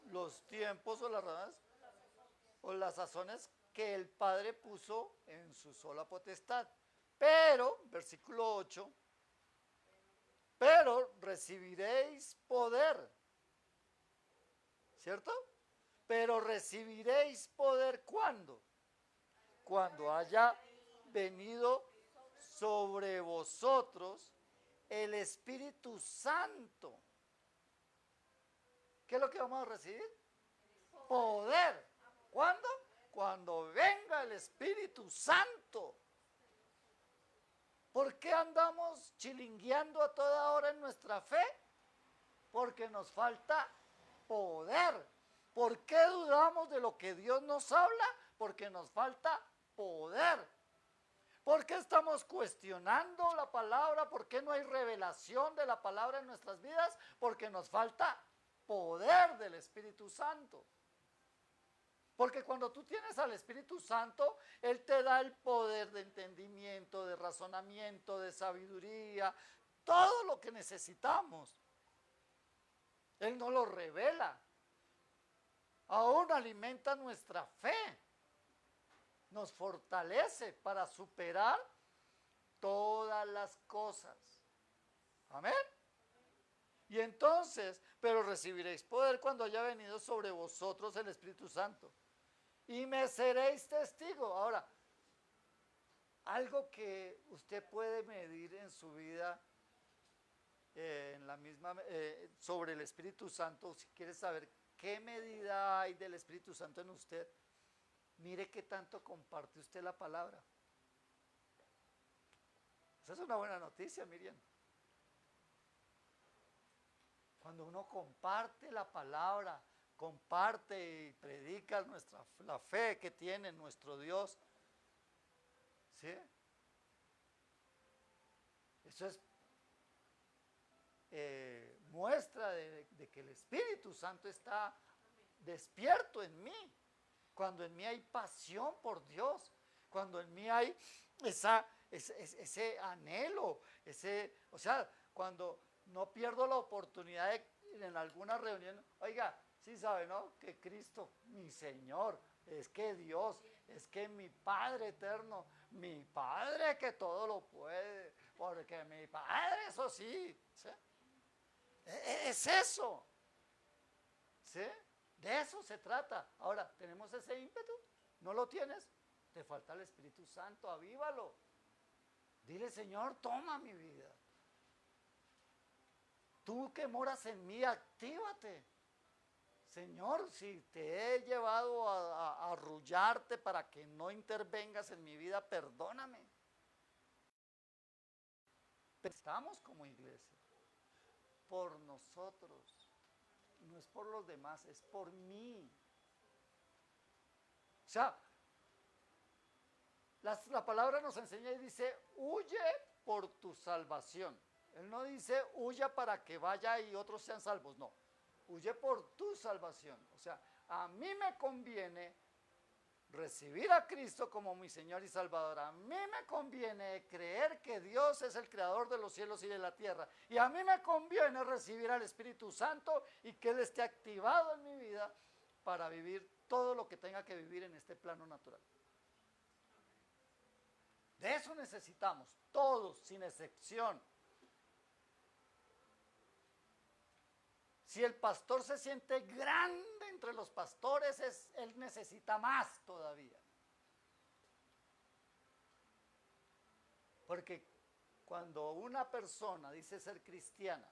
Los tiempos o las razones o las sazones que el Padre puso en su sola potestad. Pero, versículo 8, pero recibiréis poder, ¿cierto? Pero recibiréis poder, ¿cuándo? Cuando haya venido sobre vosotros el Espíritu Santo, ¿Qué es lo que vamos a recibir? Poder. ¿Cuándo? Cuando venga el Espíritu Santo. ¿Por qué andamos chilingueando a toda hora en nuestra fe? Porque nos falta poder. ¿Por qué dudamos de lo que Dios nos habla? Porque nos falta poder. ¿Por qué estamos cuestionando la palabra? ¿Por qué no hay revelación de la palabra en nuestras vidas? Porque nos falta poder del Espíritu Santo. Porque cuando tú tienes al Espíritu Santo, Él te da el poder de entendimiento, de razonamiento, de sabiduría, todo lo que necesitamos. Él nos lo revela. Aún alimenta nuestra fe. Nos fortalece para superar todas las cosas. Amén. Y entonces, pero recibiréis poder cuando haya venido sobre vosotros el Espíritu Santo. Y me seréis testigo. Ahora, algo que usted puede medir en su vida, en la misma, sobre el Espíritu Santo, si quiere saber qué medida hay del Espíritu Santo en usted, mire qué tanto comparte usted la palabra. Esa es una buena noticia, Miriam. Cuando uno comparte la palabra, comparte y predica la fe que tiene nuestro Dios, ¿sí? Eso es muestra de que el Espíritu Santo está despierto en mí. Cuando en mí hay pasión por Dios, cuando en mí hay ese anhelo, o sea, cuando no pierdo la oportunidad de en alguna reunión, oiga, sí sabe, ¿no? Que Cristo, mi Señor, es que Dios, es que mi Padre eterno, mi Padre que todo lo puede, porque mi Padre, eso sí, ¿sí? Es eso, ¿sí? De eso se trata. Ahora, ¿tenemos ese ímpetu? ¿No lo tienes? Te falta el Espíritu Santo, avívalo. Dile, Señor, toma mi vida. Tú que moras en mí, actívate. Señor, si te he llevado a arrullarte para que no intervengas en mi vida, perdóname. Pero estamos como iglesia, por nosotros. No es por los demás, es por mí. O sea, la palabra nos enseña y dice, huye por tu salvación. Él no dice, huya para que vaya y otros sean salvos, no. Huye por tu salvación. O sea, a mí me conviene recibir a Cristo como mi Señor y Salvador. A mí me conviene creer que Dios es el creador de los cielos y de la tierra. Y a mí me conviene recibir al Espíritu Santo y que Él esté activado en mi vida para vivir todo lo que tenga que vivir en este plano natural. De eso necesitamos, todos, sin excepción. Si el pastor se siente grande entre los pastores, él necesita más todavía. Porque cuando una persona dice ser cristiana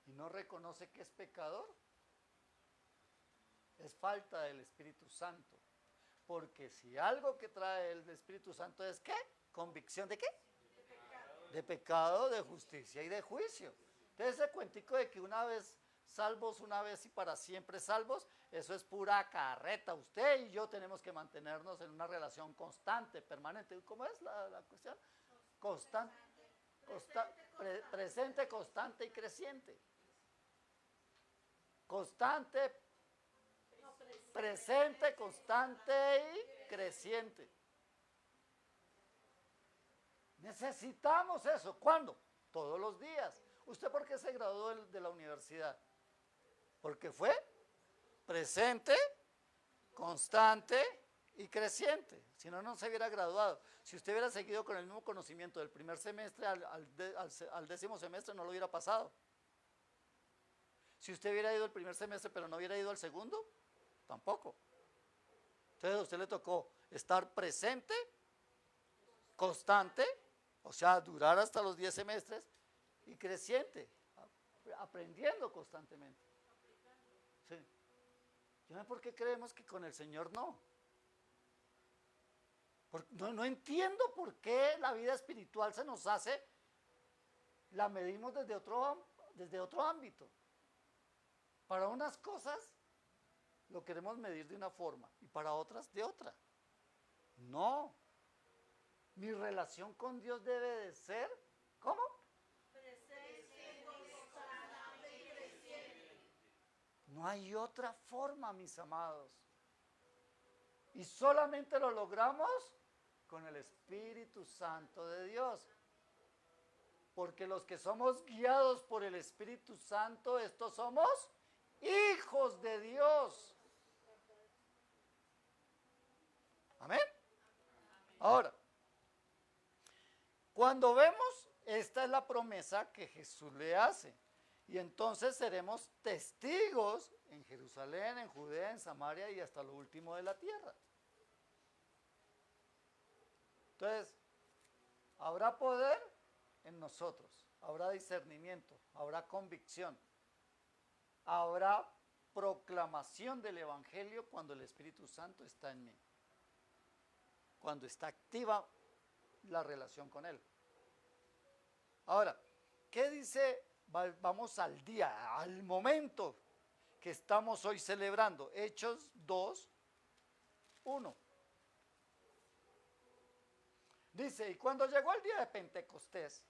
y no reconoce que es pecador, es falta del Espíritu Santo. Porque si algo que trae el Espíritu Santo es ¿qué? ¿Convicción de qué? De pecado, de justicia y de juicio. Entonces ese cuentico de que una vez salvos, una vez y para siempre salvos, eso es pura carreta. Usted y yo tenemos que mantenernos en una relación constante, permanente. ¿Cómo es la cuestión? Presente, constante y creciente. Constante, presente, constante y creciente. Necesitamos eso. ¿Cuándo? Todos los días. ¿Usted por qué se graduó de la universidad? Porque fue presente, constante y creciente. Si no, no se hubiera graduado. Si usted hubiera seguido con el mismo conocimiento del primer semestre al décimo semestre, no lo hubiera pasado. Si usted hubiera ido el primer semestre pero no hubiera ido al segundo, tampoco. Entonces a usted le tocó estar presente, constante, o sea, durar hasta los 10 semestres, y creciente, aprendiendo constantemente. Sí. Yo no sé por qué creemos que con el Señor no. No entiendo por qué la vida espiritual se nos hace, la medimos desde otro ámbito. Para unas cosas lo queremos medir de una forma y para otras de otra. No. Mi relación con Dios debe de ser, ¿cómo? No hay otra forma, mis amados. Y solamente lo logramos con el Espíritu Santo de Dios. Porque los que somos guiados por el Espíritu Santo, estos somos hijos de Dios. Amén. Ahora, cuando vemos, esta es la promesa que Jesús le hace. Y entonces seremos testigos en Jerusalén, en Judea, en Samaria y hasta lo último de la tierra. Entonces, habrá poder en nosotros, habrá discernimiento, habrá convicción, habrá proclamación del Evangelio cuando el Espíritu Santo está en mí, cuando está activa la relación con Él. Ahora, ¿qué dice? Vamos al día, al momento que estamos hoy celebrando. Hechos 2, 1. Dice, y cuando llegó el día de Pentecostés,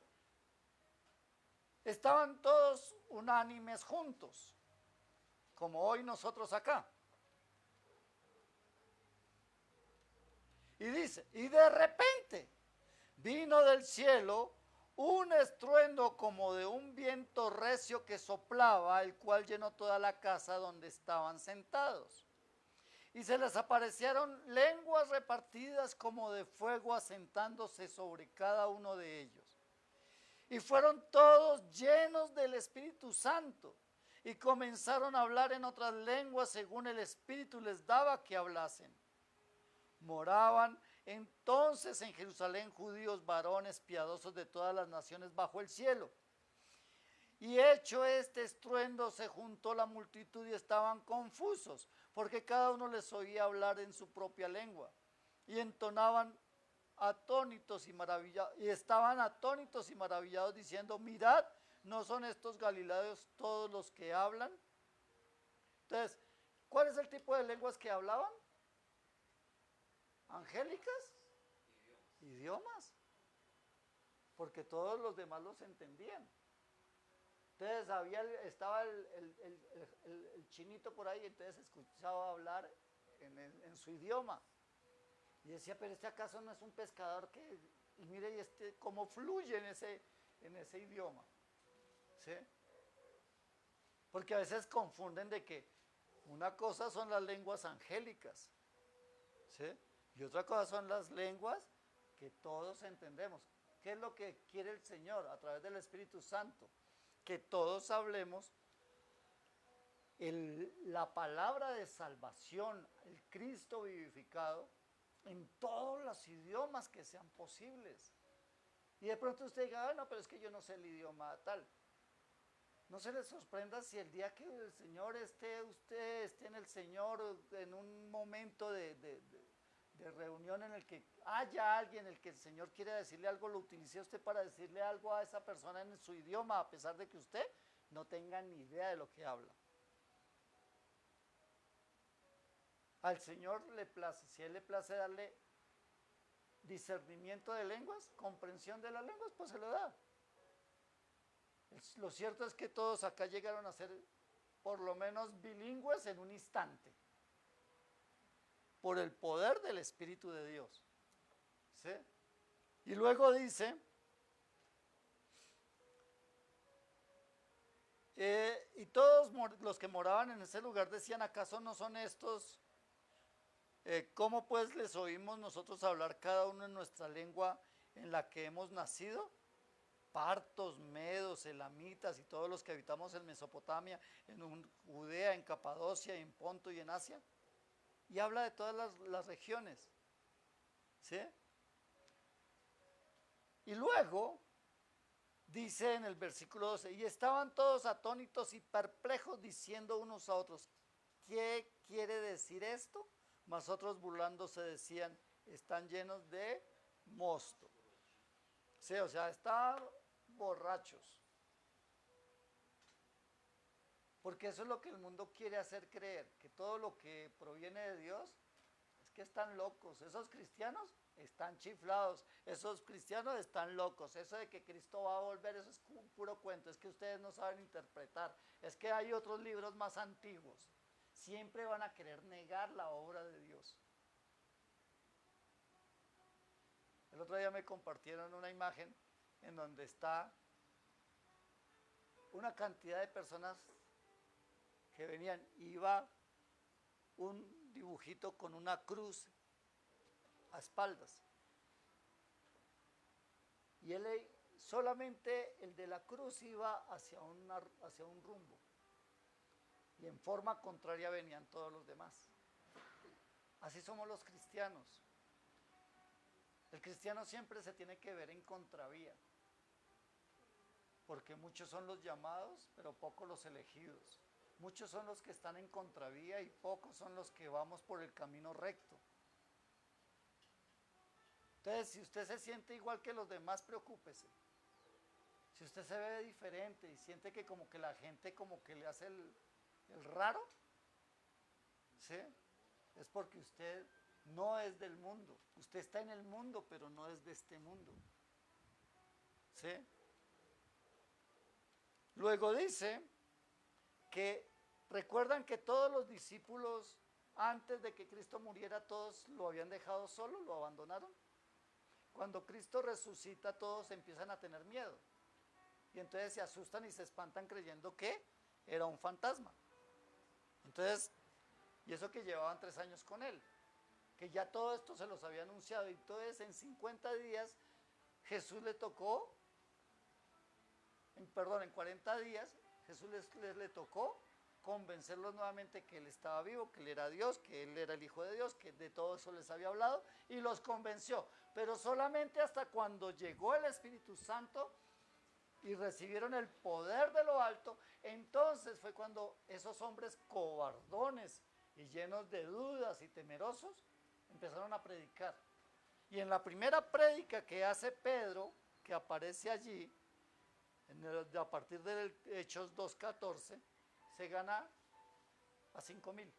estaban todos unánimes juntos, como hoy nosotros acá. Y dice, y de repente vino del cielo un estruendo como de un viento recio que soplaba, el cual llenó toda la casa donde estaban sentados. Y se les aparecieron lenguas repartidas como de fuego asentándose sobre cada uno de ellos. Y fueron todos llenos del Espíritu Santo y comenzaron a hablar en otras lenguas según el Espíritu les daba que hablasen. Moraban entonces en Jerusalén judíos, varones piadosos de todas las naciones bajo el cielo. Y hecho este estruendo se juntó la multitud y estaban confusos, porque cada uno les oía hablar en su propia lengua. Y entonaban atónitos y maravillados, y estaban atónitos y maravillados diciendo, mirad, ¿no son estos galileos todos los que hablan? Entonces, ¿cuál es el tipo de lenguas que hablaban? ¿Angélicas? Idiomas. Porque todos los demás los entendían. Entonces estaba el chinito por ahí, entonces escuchaba hablar en su idioma. Y decía, pero este acaso no es un pescador que, y mire, y este cómo fluye en ese idioma. ¿Sí? Porque a veces confunden de que una cosa son las lenguas angélicas, ¿sí? Y otra cosa son las lenguas que todos entendemos. ¿Qué es lo que quiere el Señor a través del Espíritu Santo? Que todos hablemos la palabra de salvación, el Cristo vivificado, en todos los idiomas que sean posibles. Y de pronto usted diga, no, pero es que yo no sé el idioma tal. No se les sorprenda si el día que el Señor usted esté en el Señor, en un momento de reunión en el que haya alguien, el que el Señor quiere decirle algo, lo utilice usted para decirle algo a esa persona en su idioma, a pesar de que usted no tenga ni idea de lo que habla. Al Señor le place, si a Él le place darle discernimiento de lenguas, comprensión de las lenguas, pues se lo da. Lo cierto es que todos acá llegaron a ser por lo menos bilingües en un instante, por el poder del Espíritu de Dios. ¿Sí? Y luego dice, y todos los que moraban en ese lugar decían, ¿acaso no son estos? ¿Cómo pues les oímos nosotros hablar cada uno en nuestra lengua en la que hemos nacido? Partos, medos, elamitas y todos los que habitamos en Mesopotamia, en Judea, en Capadocia, en Ponto y en Asia. Y habla de todas las regiones. ¿Sí? Y luego dice en el versículo 12, y estaban todos atónitos y perplejos diciendo unos a otros, ¿qué quiere decir esto? Mas otros burlándose decían, están llenos de mosto. Sí, o sea, están borrachos. Porque eso es lo que el mundo quiere hacer creer, que todo lo que proviene de Dios es que están locos. Esos cristianos están chiflados, esos cristianos están locos. Eso de que Cristo va a volver, eso es un puro cuento, es que ustedes no saben interpretar. Es que hay otros libros más antiguos. Siempre van a querer negar la obra de Dios. El otro día me compartieron una imagen en donde está una cantidad de personas que venían, iba un dibujito con una cruz a espaldas. Y solamente el de la cruz iba hacia un rumbo. Y en forma contraria venían todos los demás. Así somos los cristianos. El cristiano siempre se tiene que ver en contravía. Porque muchos son los llamados, pero pocos los elegidos. Muchos son los que están en contravía y pocos son los que vamos por el camino recto. Entonces, si usted se siente igual que los demás, preocúpese. Si usted se ve diferente y siente que como que la gente como que le hace el raro, ¿sí? Es porque usted no es del mundo. Usted está en el mundo, pero no es de este mundo. ¿Sí? Luego dice que recuerdan que todos los discípulos antes de que Cristo muriera, todos lo habían dejado solo, lo abandonaron. Cuando Cristo resucita, todos empiezan a tener miedo. Y entonces se asustan y se espantan creyendo que era un fantasma. Entonces, y eso que llevaban 3 años con él, que ya todo esto se los había anunciado. Y entonces en 50 días Jesús le tocó, en 40 días Jesús le tocó convencerlos nuevamente que él estaba vivo, que él era Dios, que él era el Hijo de Dios, que de todo eso les había hablado y los convenció. Pero solamente hasta cuando llegó el Espíritu Santo y recibieron el poder de lo alto, entonces fue cuando esos hombres cobardones y llenos de dudas y temerosos empezaron a predicar. Y en la primera prédica que hace Pedro, que aparece allí, a partir de Hechos 2:14, se gana a 5,000.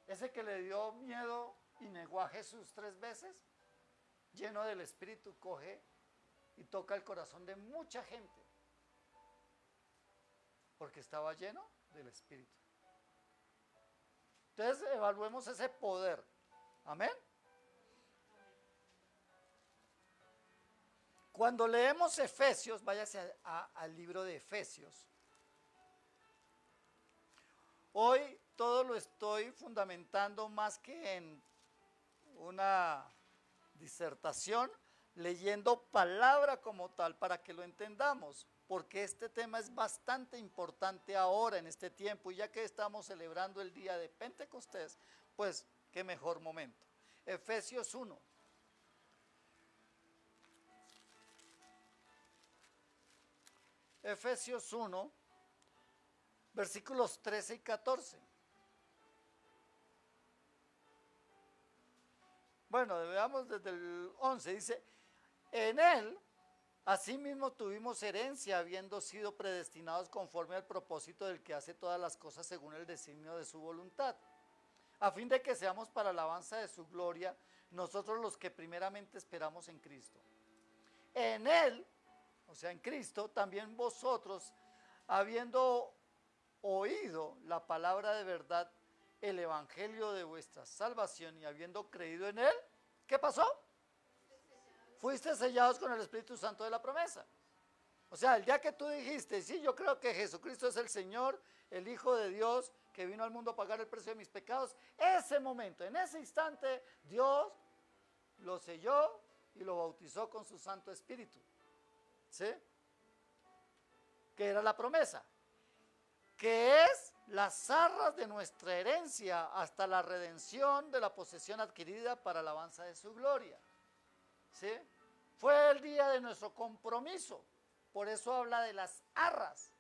Ese que le dio miedo y negó a Jesús 3 veces, lleno del Espíritu, coge y toca el corazón de mucha gente, porque estaba lleno del Espíritu. Entonces evaluemos ese poder. Amén. Cuando leemos Efesios, váyase al libro de Efesios. Hoy todo lo estoy fundamentando más que en una disertación, leyendo palabra como tal para que lo entendamos, porque este tema es bastante importante ahora en este tiempo, y ya que estamos celebrando el día de Pentecostés, pues qué mejor momento. Efesios 1. Efesios 1, versículos 13 y 14. Bueno, veamos desde el 11, dice, en él, asimismo tuvimos herencia, habiendo sido predestinados conforme al propósito del que hace todas las cosas según el designio de su voluntad, a fin de que seamos para alabanza de su gloria, nosotros los que primeramente esperamos en Cristo. En él, o sea, en Cristo, también vosotros, habiendo oído la palabra de verdad, el evangelio de vuestra salvación, y habiendo creído en él, ¿qué pasó? Fuiste sellados con el Espíritu Santo de la promesa. O sea, el día que tú dijiste, sí, yo creo que Jesucristo es el Señor, el Hijo de Dios, que vino al mundo a pagar el precio de mis pecados, ese momento, en ese instante, Dios lo selló y lo bautizó con su Santo Espíritu. ¿Sí? Que era la promesa, que es las arras de nuestra herencia hasta la redención de la posesión adquirida para alabanza de su gloria. ¿Sí? Fue el día de nuestro compromiso, por eso habla de las arras.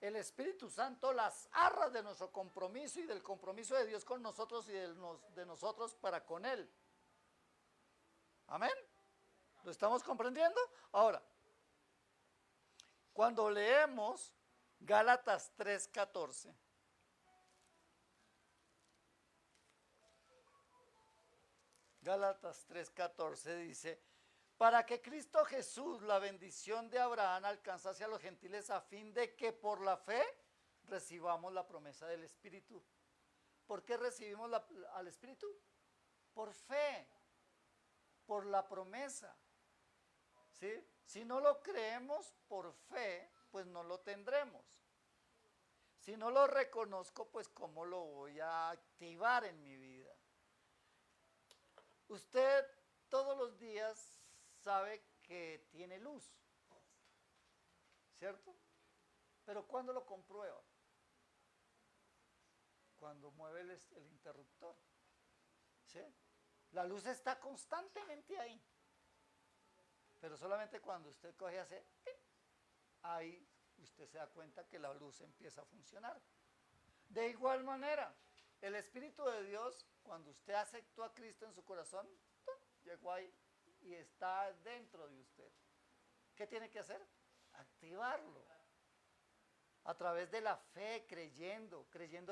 el Espíritu Santo las arras de nuestro compromiso y del compromiso de Dios con nosotros y de nosotros para con Él. Amén. ¿Lo estamos comprendiendo? Ahora, cuando leemos Gálatas 3:14, Gálatas 3:14 dice, para que Cristo Jesús, la bendición de Abraham, alcanzase a los gentiles a fin de que por la fe recibamos la promesa del Espíritu. ¿Por qué recibimos al Espíritu? Por fe, por la promesa. ¿Sí? Si no lo creemos por fe, pues no lo tendremos. Si no lo reconozco, pues ¿cómo lo voy a activar en mi vida? Usted todos los días sabe que tiene luz, ¿cierto? Pero ¿cuándo lo comprueba? Cuando mueve el interruptor, ¿sí? La luz está constantemente ahí, pero solamente cuando usted coge y hace, ahí usted se da cuenta que la luz empieza a funcionar. De igual manera, el Espíritu de Dios, cuando usted aceptó a Cristo en su corazón, llegó ahí y está dentro de usted. ¿Qué tiene que hacer? Activarlo. A través de la fe, creyendo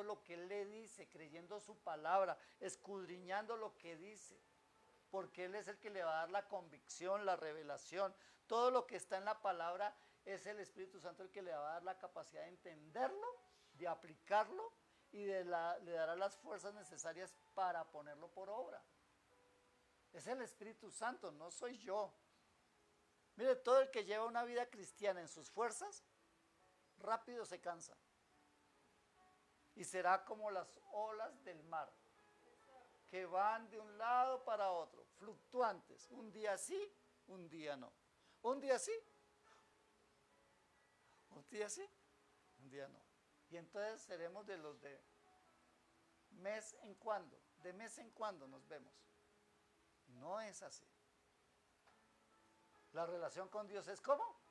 lo que Él le dice, creyendo su palabra, escudriñando lo que dice. Porque Él es el que le va a dar la convicción, la revelación. Todo lo que está en la palabra es el Espíritu Santo el que le va a dar la capacidad de entenderlo, de aplicarlo y le dará las fuerzas necesarias para ponerlo por obra. Es el Espíritu Santo, no soy yo. Mire, todo el que lleva una vida cristiana en sus fuerzas, rápido se cansa. Y será como las olas del mar, que van de un lado para otro, fluctuantes. Un día sí, un día no. Un día sí, un día sí, un día no. Y entonces seremos de los de mes en cuando nos vemos. No es así. La relación con Dios es ¿cómo?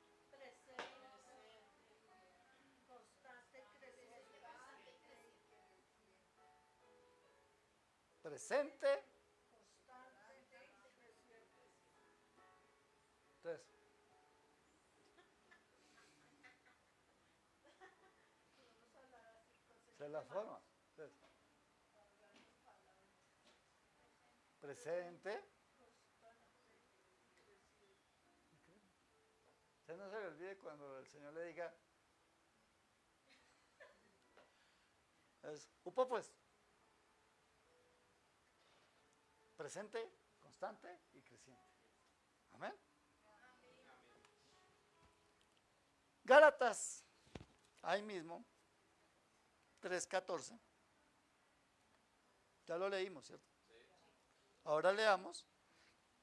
Presente. Entonces, esa es la forma. Entonces, presente. Usted no se le olvide cuando el Señor le diga, upo pues, presente, constante y creciente. Amén. Gálatas, ahí mismo, 3:14. Ya lo leímos, ¿cierto? Ahora leamos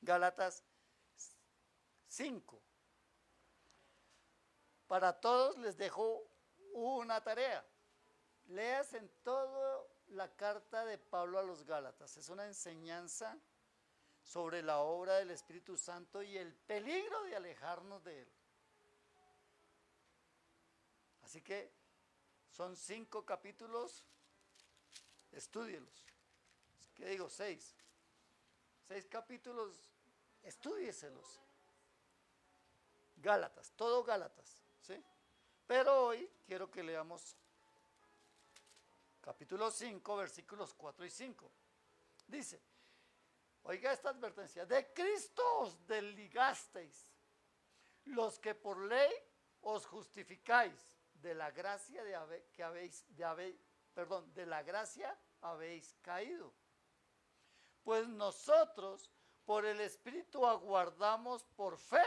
Gálatas 5. Para todos les dejo una tarea. Leas en toda la carta de Pablo a los Gálatas. Es una enseñanza sobre la obra del Espíritu Santo y el peligro de alejarnos de él. Así que son 5 capítulos, estúdielos. ¿Qué digo? 6. 6 capítulos, estúdieselos. Gálatas, todo Gálatas, ¿sí? Pero hoy quiero que leamos capítulo 5, versículos 4 y 5. Dice, oiga esta advertencia, de Cristo os desligasteis, los que por ley os justificáis, de la gracia de la gracia habéis caído. Pues nosotros por el Espíritu aguardamos por fe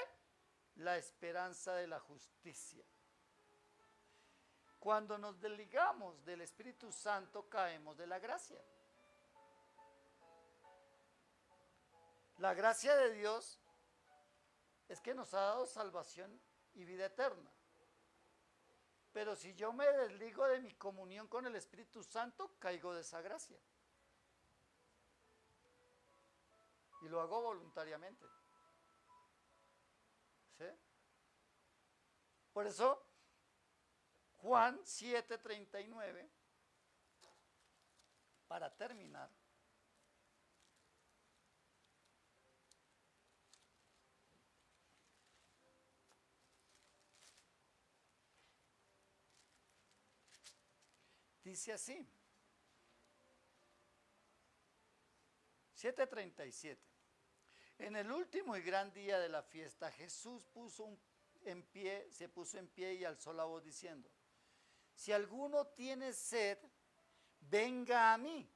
la esperanza de la justicia. Cuando nos desligamos del Espíritu Santo caemos de la gracia. La gracia de Dios es que nos ha dado salvación y vida eterna. Pero si yo me desligo de mi comunión con el Espíritu Santo, caigo de esa gracia. Y lo hago voluntariamente. ¿Sí? Por eso, Juan 7:39, para terminar. Dice así, 7:37. En el último y gran día de la fiesta, Jesús se puso en pie y alzó la voz diciendo, si alguno tiene sed, venga a mí.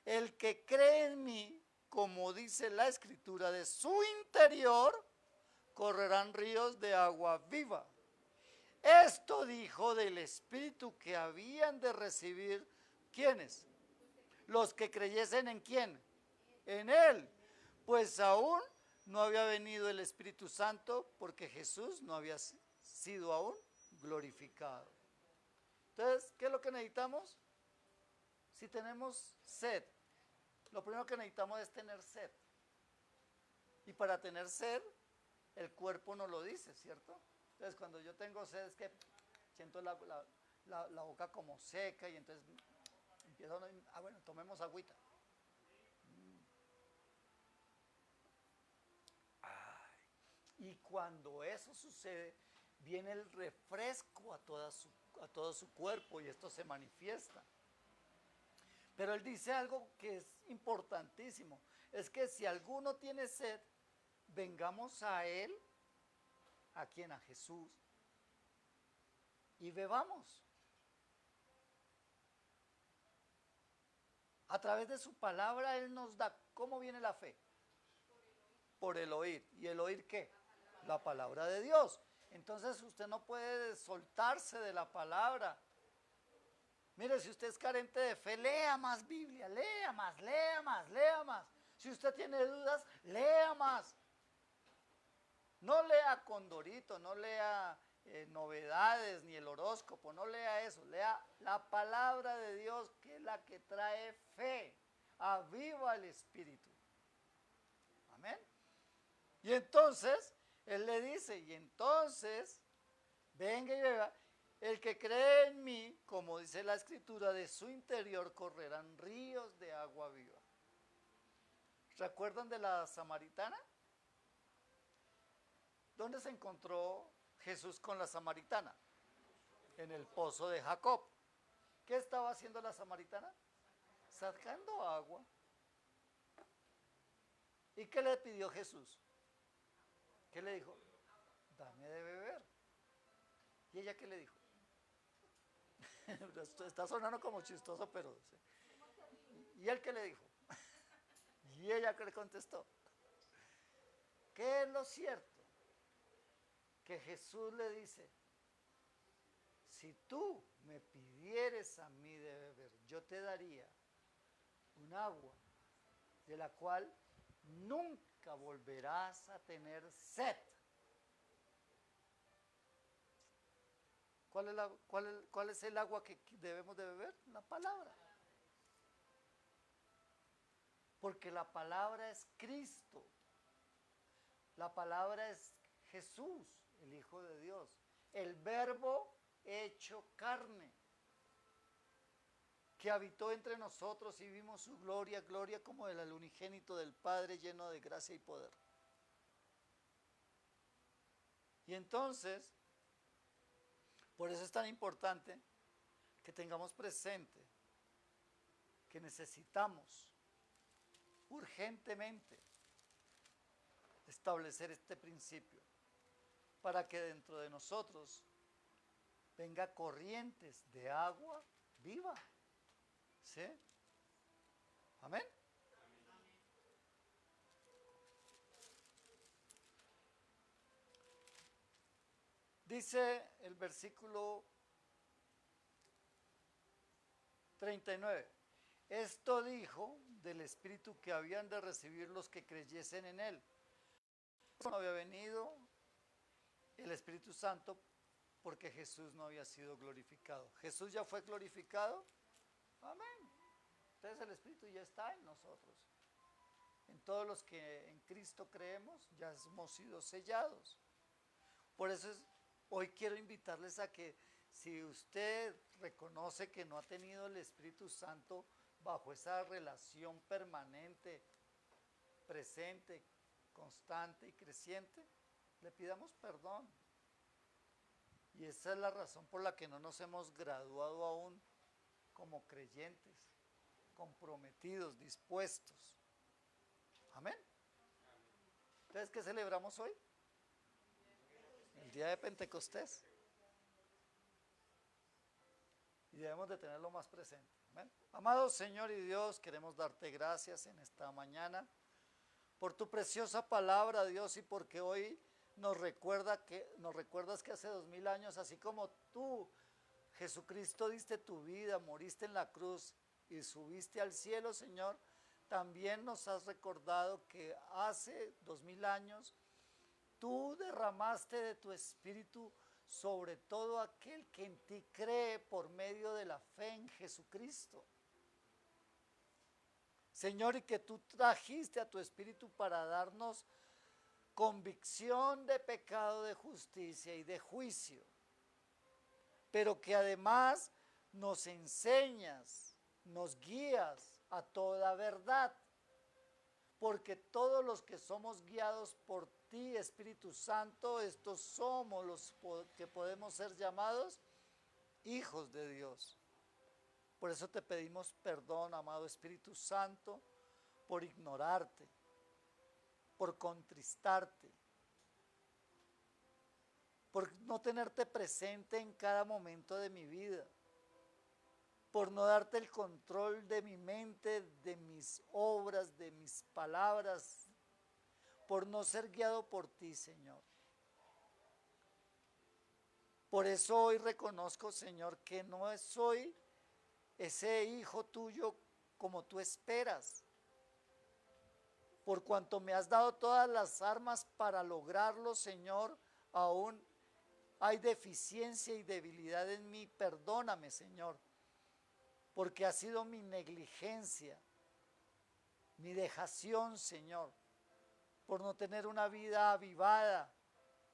El que cree en mí, como dice la Escritura, de su interior correrán ríos de agua viva. Esto dijo del Espíritu que habían de recibir, ¿quiénes? Los que creyesen en quién, en Él, pues aún no había venido el Espíritu Santo porque Jesús no había sido aún glorificado. Entonces, ¿qué es lo que necesitamos? Si tenemos sed, lo primero que necesitamos es tener sed. Y para tener sed, el cuerpo nos lo dice, ¿cierto? Entonces, cuando yo tengo sed es que siento la boca como seca y entonces empiezo a, bueno, tomemos agüita. Y cuando eso sucede, viene el refresco a todo su cuerpo y esto se manifiesta. Pero él dice algo que es importantísimo, es que si alguno tiene sed, vengamos a él, ¿a quién? A Jesús, y bebamos. A través de su palabra él nos da, ¿cómo viene la fe? Por el oír. ¿Y el oír qué? La palabra de Dios. Entonces usted no puede soltarse de la palabra. Mire, si usted es carente de fe, lea más Biblia, lea más, lea más, lea más. Si usted tiene dudas, lea más. No lea Condorito, no lea novedades ni el horóscopo, no lea eso. Lea la palabra de Dios, que es la que trae fe. Aviva el espíritu. Amén. Y entonces, él le dice, y entonces, venga y beba, el que cree en mí, como dice la Escritura, de su interior correrán ríos de agua viva. ¿Recuerdan de la samaritana? ¿Dónde se encontró Jesús con la samaritana? En el pozo de Jacob. ¿Qué estaba haciendo la samaritana? Sacando agua. ¿Y qué le pidió Jesús? ¿Qué le dijo? Dame de beber. ¿Y ella qué le dijo? Está sonando como chistoso, pero... ¿Y él qué le dijo? ¿Y ella qué le contestó? ¿Qué es lo cierto? Que Jesús le dice, si tú me pidieres a mí de beber, yo te daría un agua de la cual nunca volverás a tener sed. ¿Cuál es el agua que debemos de beber? La palabra. Porque la palabra es Cristo. La palabra es Jesús, el Hijo de Dios. El Verbo hecho carne, que habitó entre nosotros y vimos su gloria, gloria como del unigénito del Padre, lleno de gracia y poder. Y entonces, por eso es tan importante que tengamos presente que necesitamos urgentemente establecer este principio para que dentro de nosotros venga corrientes de agua viva. ¿Sí? Amén. Dice el versículo 39. Esto dijo del Espíritu que habían de recibir los que creyesen en Él. No había venido el Espíritu Santo porque Jesús no había sido glorificado. ¿Jesús ya fue glorificado? Amén. Entonces el Espíritu ya está en nosotros. En todos los que en Cristo creemos ya hemos sido sellados. Por eso Hoy quiero invitarles a que si usted reconoce que no ha tenido el Espíritu Santo bajo esa relación permanente, presente, constante y creciente, le pidamos perdón. Y esa es la razón por la que no nos hemos graduado aún como creyentes, comprometidos, dispuestos. Amén. Entonces, ¿qué celebramos hoy? El día de Pentecostés. Y debemos de tenerlo más presente. Amén. Amado Señor y Dios, queremos darte gracias en esta mañana por tu preciosa palabra, Dios, y porque hoy nos recuerdas que hace 2000 años, así como tú, Jesucristo, diste tu vida, moriste en la cruz y subiste al cielo, Señor, también nos has recordado que hace 2000 años tú derramaste de tu espíritu sobre todo aquel que en ti cree por medio de la fe en Jesucristo. Señor, y que tú trajiste a tu espíritu para darnos convicción de pecado, de justicia y de juicio, pero que además nos enseñas, nos guías a toda verdad, porque todos los que somos guiados por ti, Espíritu Santo, estos somos los que podemos ser llamados hijos de Dios. Por eso te pedimos perdón, amado Espíritu Santo, por ignorarte, por contristarte, por no tenerte presente en cada momento de mi vida, por no darte el control de mi mente, de mis obras, de mis palabras, por no ser guiado por ti, Señor. Por eso hoy reconozco, Señor, que no soy ese hijo tuyo como tú esperas. Por cuanto me has dado todas las armas para lograrlo, Señor, aún hay deficiencia y debilidad en mí. Perdóname, Señor, porque ha sido mi negligencia, mi dejación, Señor, por no tener una vida avivada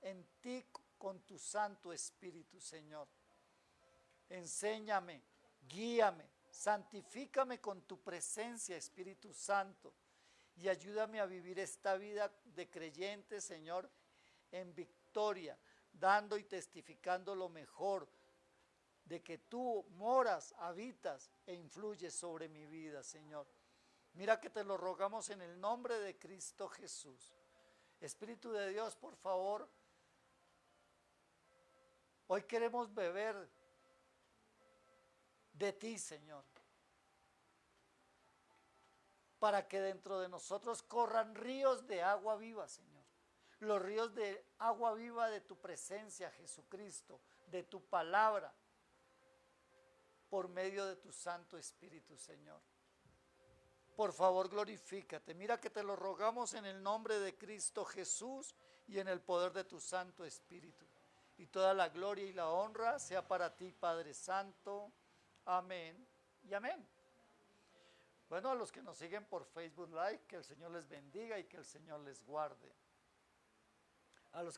en ti con tu Santo Espíritu, Señor. Enséñame, guíame, santifícame con tu presencia, Espíritu Santo, y ayúdame a vivir esta vida de creyente, Señor, en victoria, dando y testificando lo mejor de que tú moras, habitas e influyes sobre mi vida, Señor. Mira que te lo rogamos en el nombre de Cristo Jesús. Espíritu de Dios, por favor, hoy queremos beber de ti, Señor, para que dentro de nosotros corran ríos de agua viva, Señor. Los ríos de agua viva de tu presencia, Jesucristo, de tu palabra, por medio de tu Santo Espíritu, Señor. Por favor, glorifícate. Mira que te lo rogamos en el nombre de Cristo Jesús y en el poder de tu Santo Espíritu. Y toda la gloria y la honra sea para ti, Padre Santo. Amén y amén. Bueno, a los que nos siguen por Facebook Live, que el Señor les bendiga y que el Señor les guarde. A los